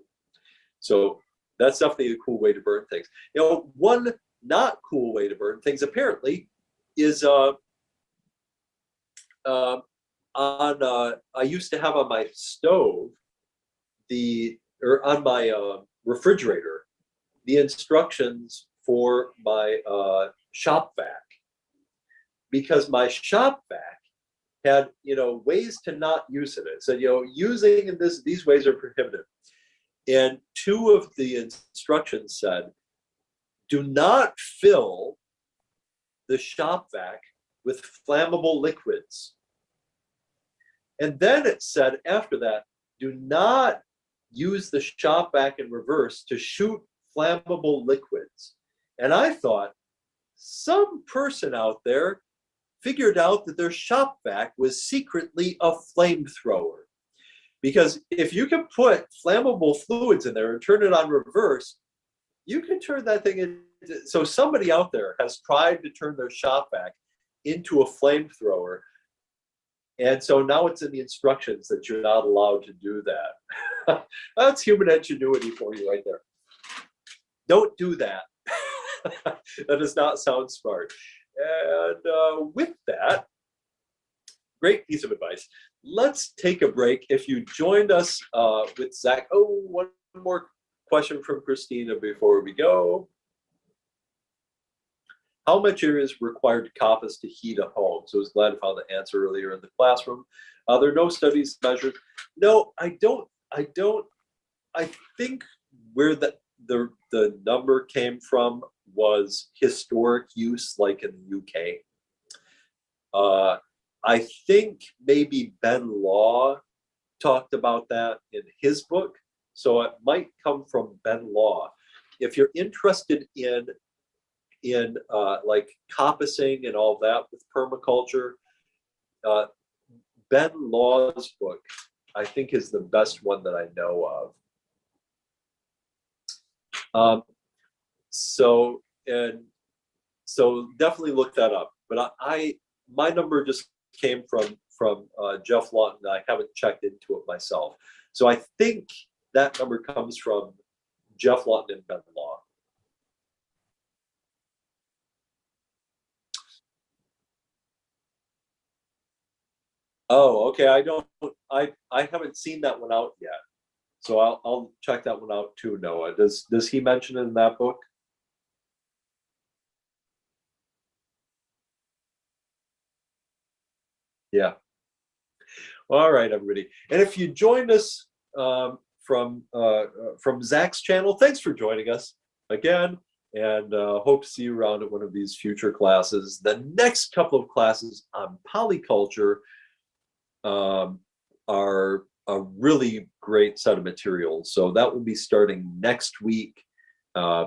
So that's definitely a cool way to burn things. You know, one not cool way to burn things apparently is I used to have on my stove or on my refrigerator, the instructions for my shop vac, because my shop vac had, you know, ways to not use it. It said, you know, using in these ways are prohibited. And two of the instructions said, do not fill the shop vac with flammable liquids. And then it said after that, do not use the shop vac in reverse to shoot flammable liquids. And I thought, some person out there figured out that their shop vac was secretly a flamethrower. Because if you can put flammable fluids in there and turn it on reverse, you can turn that thing into, so somebody out there has tried to turn their shop vac into a flamethrower. And so now it's in the instructions that you're not allowed to do that. That's human ingenuity for you right there. Don't do that. That does not sound smart. And with that, great piece of advice. Let's take a break. If you joined us with Zach, one more question from Christina before we go. How much area is required to coppice to heat a home? So I was glad I found the answer earlier in the classroom. There are no studies measured. No, I don't. I think where the number came from was historic use, like in the UK. I think maybe Ben Law talked about that in his book. So it might come from Ben Law. If you're interested in like coppicing and all that with permaculture, Ben Law's book, I think, is the best one that I know of. So definitely look that up. But my number just came from Jeff Lawton. I haven't checked into it myself. So I think that number comes from Jeff Lawton and Ben Law. Oh, okay. I haven't seen that one out yet. So I'll check that one out too, Noah. Does he mention it in that book? Yeah. All right, everybody. And if you joined us from Zach's channel, thanks for joining us again, and hope to see you around at one of these future classes. The next couple of classes on polyculture are a really great set of materials. So that will be starting next week.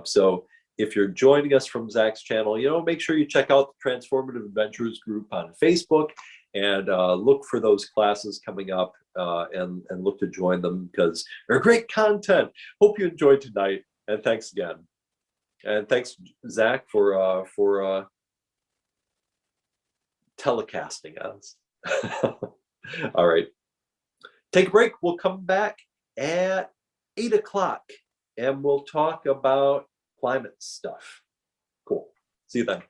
So if you're joining us from Zach's channel, make sure you check out the Transformative Adventures group on Facebook and look for those classes coming up and look to join them because they're great content. Hope you enjoyed tonight, and thanks again. And thanks, Zach, for telecasting us. All right. Take a break. We'll come back at 8 o'clock and we'll talk about climate stuff. Cool. See you then.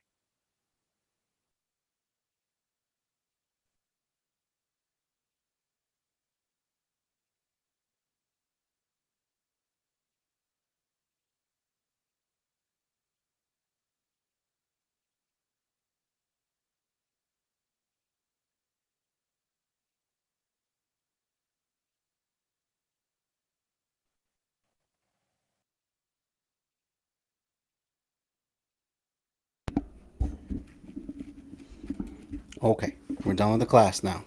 Okay, we're done with the class now,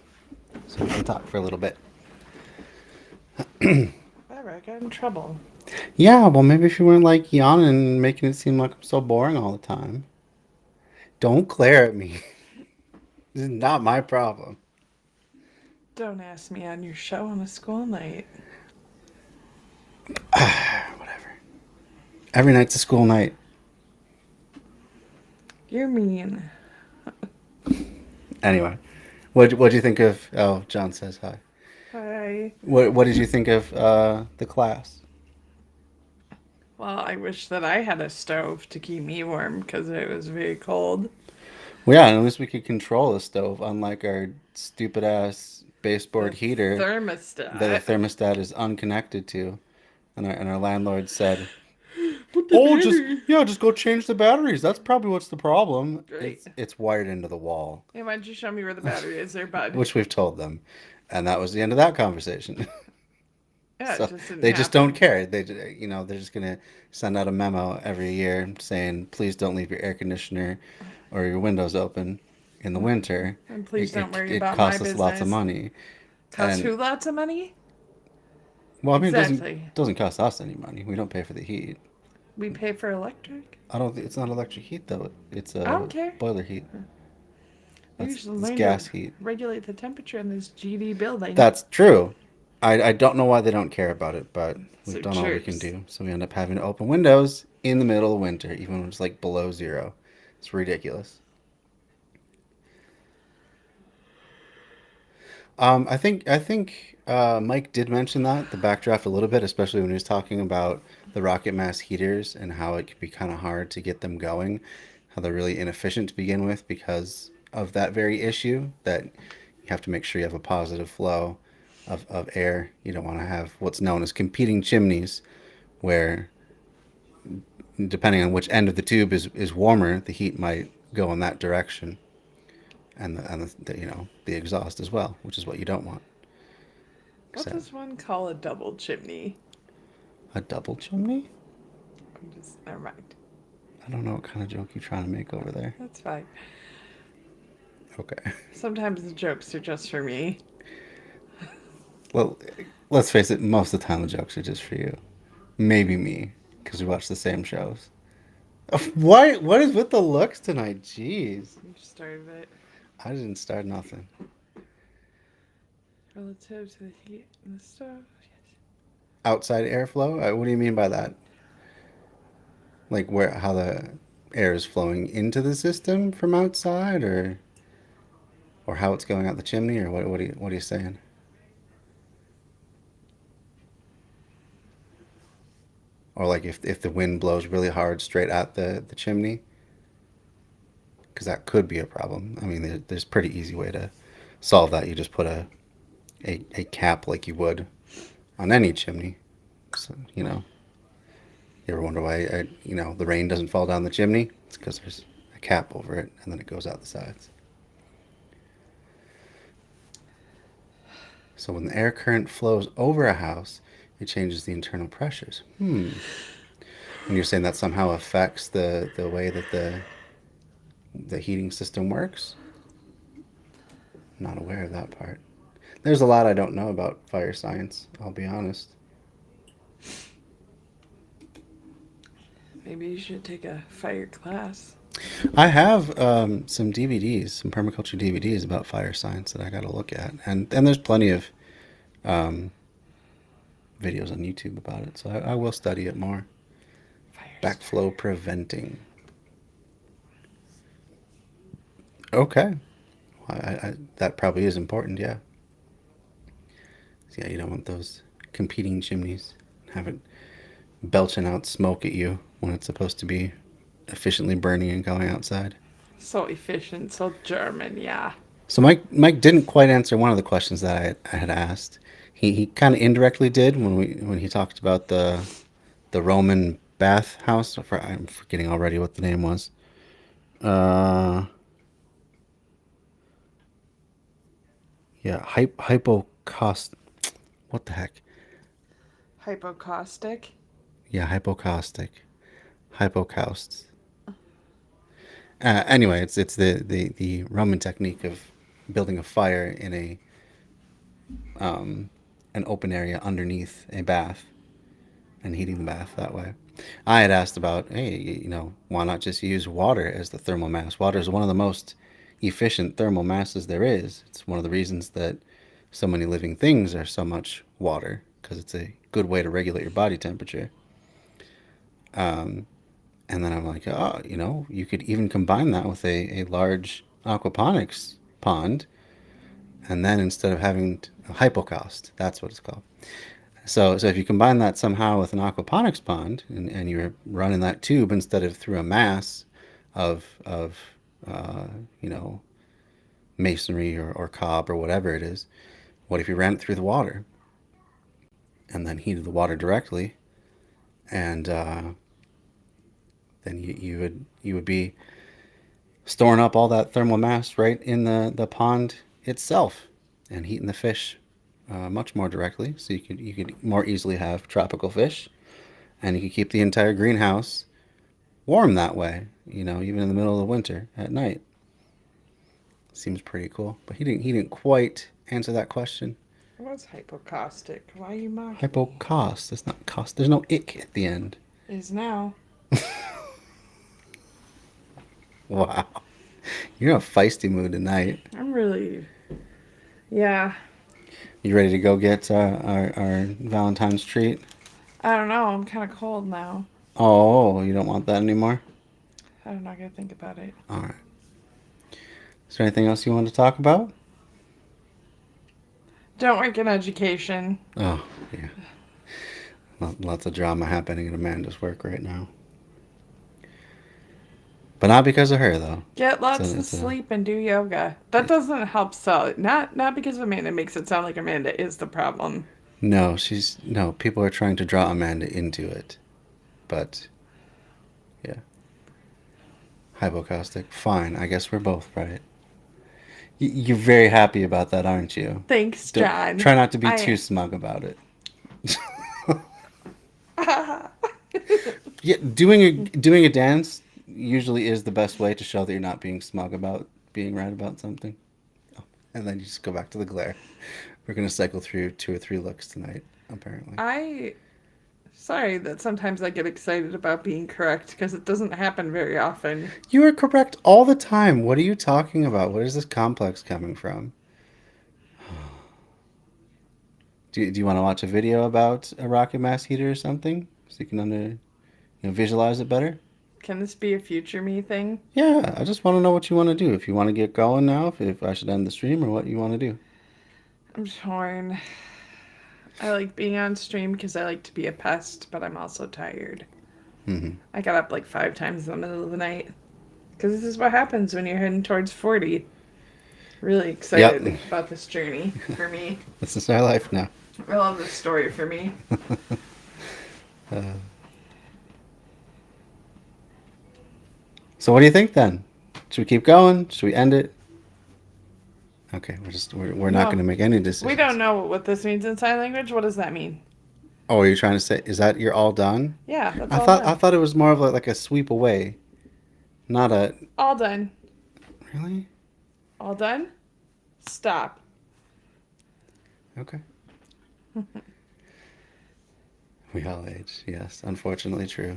so we can talk for a little bit. Whatever, I got in trouble. Yeah, well, maybe if you weren't like yawning and making it seem like I'm so boring all the time. Don't glare at me. This is not my problem. Don't ask me on your show on a school night. Whatever. Every night's a school night. You're mean. Anyway, What do you think of? Oh, John says hi. Hi. What did you think of the class? Well, I wish that I had a stove to keep me warm because it was very cold. Well, yeah, at least we could control the stove, unlike our stupid ass baseboard The heater that the thermostat. thermostat is unconnected to. And our landlord said, Put the "Oh, battery. just go change the batteries. That's probably what's the problem. Right. It's wired into the wall," Hey, why don't you show me where the battery is there, bud? which we've told them, and that was the end of that conversation. Yeah, it So just didn't they just don't happen. care. They're just gonna send out a memo every year saying, "Please don't leave your air conditioner or your windows open in the winter. And please don't worry It about my costs us lots of business. money." Cost And who lots of money? well, I mean, Exactly. it doesn't cost us any money. We don't pay for the heat. We pay for electric. I don't. It's not electric heat though. It's I don't care. boiler heat. You It's should learn gas to heat. regulate the temperature in this GD building. That's true. I don't know why they don't care about it, but we've So done all we can jerks. do. So we end up having to open windows in the middle of winter, even when it's like below zero. It's ridiculous. I think Mike did mention that the backdraft a little bit, especially when he was talking about the rocket mass heaters and how it can be kind of hard to get them going, how they're really inefficient to begin with because of that very issue that you have to make sure you have a positive flow of air. You don't want to have what's known as competing chimneys, where depending on which end of the tube is warmer, the heat might go in that direction, and the exhaust as well, which is what you don't want. What Except does one call a double chimney? a double chimney? Never mind. I don't know what kind of joke you're trying to make over there. That's fine. Okay. Sometimes the jokes are just for me. Well, let's face it, most of the time the jokes are just for you. Maybe me, because we watch the same shows. Why? What is with the looks tonight? Jeez. You started it. I didn't start nothing. Relative to the heat in the stove. Yes. Outside airflow? What do you mean by that? Like how the air is flowing into the system from outside, or how it's going out the chimney, or what are you saying? Or like if the wind blows really hard straight at the chimney, because that could be a problem. I mean, there's a pretty easy way to solve that. You just put a cap like you would on any chimney. So, you ever wonder why the rain doesn't fall down the chimney? It's because there's a cap over it, and then it goes out the sides. So when the air current flows over a house, it changes the internal pressures. And you're saying that somehow affects the way that the heating system works? I'm not aware of that part. There's a lot I don't know about fire science, I'll be honest. Maybe you should take a fire class. I have some DVDs, some permaculture DVDs about fire science that I got to look at, and there's plenty of videos on YouTube about it, so I will study it more. Backflow preventing. Okay, that probably is important, yeah. So yeah, you don't want those competing chimneys, have it belching out smoke at you when it's supposed to be efficiently burning and going outside. So efficient, so German, yeah. So Mike didn't quite answer one of the questions that I had asked. He kind of indirectly did when he talked about the Roman bathhouse. I'm forgetting already what the name was. Yeah, hypocaust. What the heck? Hypocaustic. Yeah, hypocausts. Anyway, it's the Roman technique of building a fire in an open area underneath a bath and heating the bath that way. I had asked about, hey, why not just use water as the thermal mass? Water is one of the most efficient thermal masses there is. It's one of the reasons that so many living things are so much water, because it's a good way to regulate your body temperature. And then I'm like, oh, you could even combine that with a large aquaponics pond And then instead of having hypocaust, that's what it's called. So if you combine that somehow with an aquaponics pond, and you're running that tube instead of through a mass of you know, masonry or cob or whatever it is, what if you ran it through the water and then heated the water directly, and then you would be storing up all that thermal mass right in the pond itself and heating the fish much more directly, so you could more easily have tropical fish, and you could keep the entire greenhouse warm that way, you know, even in the middle of the winter at night. Seems pretty cool, but he didn't quite answer that question. It was hypocaustic. Why are you mocking me? Hypocaust. That's not cost. There's no ick at the end. Is now. Wow, you're in a feisty mood tonight. I'm really. Yeah. You ready to go get our Valentine's treat? I don't know. I'm kind of cold now. Oh, you don't want that anymore? I'm not gonna think about it. All right. Is there anything else you want to talk about? Don't work in education. Oh, yeah. Lots of drama happening in Amanda's work right now. But not because of her, though. Get lots of sleep and do yoga. That doesn't help sell it. Not because of Amanda. It makes it sound like Amanda is the problem. No, people are trying to draw Amanda into it. But, yeah. Hypocaustic. Fine, I guess we're both right. You're very happy about that, aren't you? Thanks, John. Try not to be too smug about it. Yeah, doing a dance usually is the best way to show that you're not being smug about being right about something. Oh, and then you just go back to the glare. We're going to cycle through 2 or 3 looks tonight, apparently. Sorry that sometimes I get excited about being correct, because it doesn't happen very often. You are correct all the time. What are you talking about? Where is this complex coming from? Do you want to watch a video about a rocket mass heater or something, so you can visualize it better? Can this be a future me thing? Yeah, I just want to know what you want to do. If you want to get going now, if I should end the stream, or what you want to do. I'm torn. I like being on stream because I like to be a pest, but I'm also tired. Mm-hmm. I got up like 5 times in the middle of the night. Because this is what happens when you're heading towards 40. Really excited about this journey for me. This is our life now. I love this story for me. So what do you think then? Should we keep going? Should we end it? Okay, we're not going to make any decisions. We don't know what this means in sign language. What does that mean? Oh, you're trying to say, is that you're all done? Yeah, that's all done. I thought it was more of like a sweep away, not a. All done. Really? All done? Stop. Okay. We all age, yes. Unfortunately true.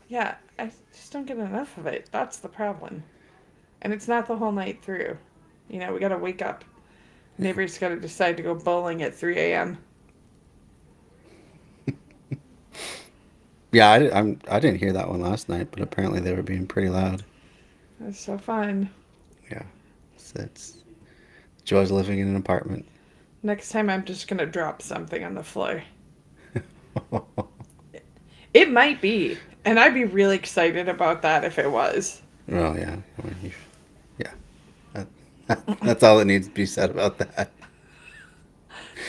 Yeah, I just don't get enough of it. That's the problem. And it's not the whole night through. You know, we gotta wake up. Neighbors gotta decide to go bowling at 3 a.m. Yeah, I didn't hear that one last night, but apparently they were being pretty loud. That's so fun. Yeah. It's joys of living in an apartment. Next time I'm just gonna drop something on the floor. It might be. And I'd be really excited about that if it was. Oh, yeah. Yeah. That's all that needs to be said about that.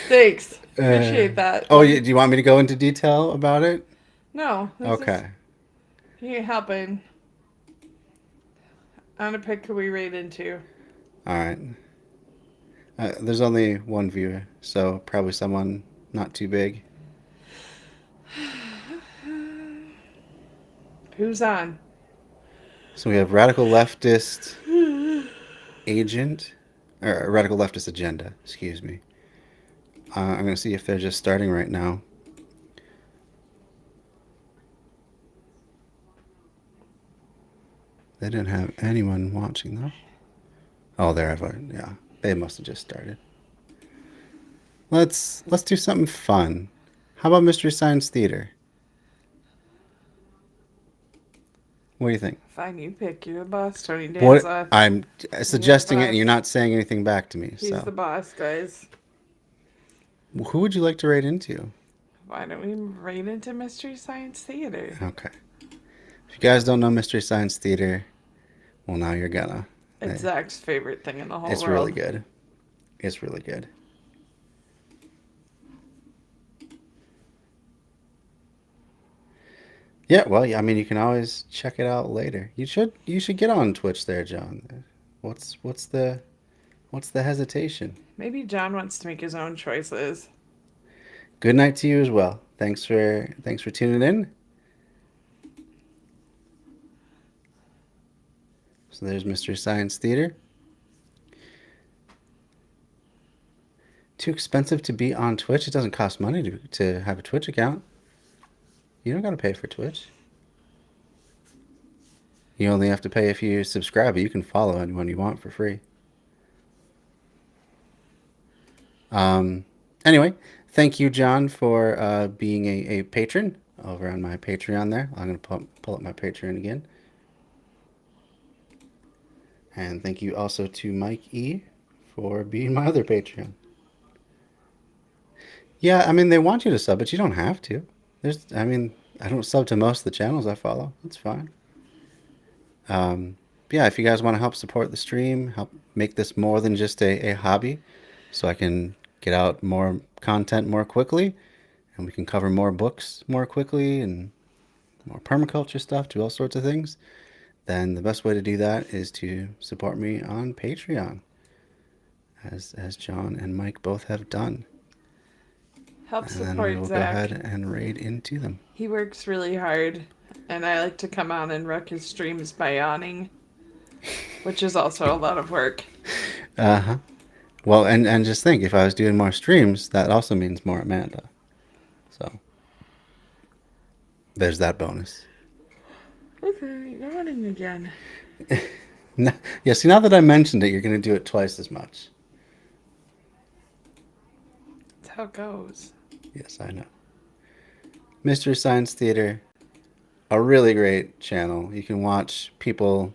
Thanks. Appreciate that. Oh, do you want me to go into detail about it? No. Okay. You ain't helping. I'm gonna pick who we raid into. All right. There's only one viewer, so probably someone not too big. Who's on? So we have Radical Leftist Agent, or Radical Leftist Agenda, excuse me. I'm going to see if they're just starting right now. They didn't have anyone watching though. Oh, there I've already, yeah. They must have just started. Let's do something fun. How about Mystery Science Theater? What do you think? Fine, you pick. You're the boss, Tony What Danza. I'm suggesting it, and boss. you're not saying anything back to me. He's the So, boss, guys. who would you like to rate into? Why don't we raid into Mystery Science Theater? Okay. If you guys don't know Mystery Science Theater, well, now you're gonna. It's Zach's favorite thing in the whole It's world. really good. It's really good. Yeah, well, I mean, you can always check it out later. You should get on Twitch there, John. What's the hesitation? Maybe John wants to make his own choices. Good night to you as well. Thanks for tuning in. So there's Mystery Science Theater. Too expensive to be on Twitch. It doesn't cost money to have a Twitch account. You don't got to pay for Twitch. You only have to pay if you subscribe, but you can follow anyone you want for free. Anyway, thank you, John, for being a patron over on my Patreon there. I'm going to pull up my Patreon again. And thank you also to Mike E for being my other Patreon. Yeah, I mean, they want you to sub, but you don't have to. I don't sub to most of the channels I follow. That's fine. Yeah, if you guys want to help support the stream, help make this more than just a hobby, so I can get out more content more quickly, and we can cover more books more quickly, and more permaculture stuff, do all sorts of things, then the best way to do that is to support me on Patreon, as John and Mike both have done. Help And then we support will go Zach. ahead and raid into them. He works really hard, and I like to come on and wreck his streams by yawning, which is also a lot of work. Uh-huh. Well, and just think, if I was doing more streams, that also means more Amanda. So, there's that bonus. Okay, yawning again. Yeah, see, now that I mentioned it, you're going to do it twice as much. That's how it goes. Yes, I know. Mystery Science Theater, a really great channel. You can watch people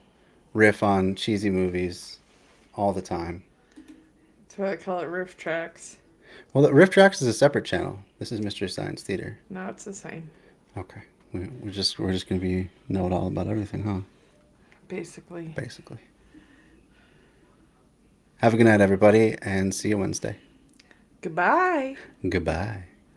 riff on cheesy movies all the time. That's why I call it Riff Tracks. Well, Riff Tracks is a separate channel. This is Mystery Science Theater. No, it's the same. Okay. We're just going to be know it all about everything, huh? Basically. Basically. Have a good night, everybody, and see you Wednesday. Goodbye. Goodbye.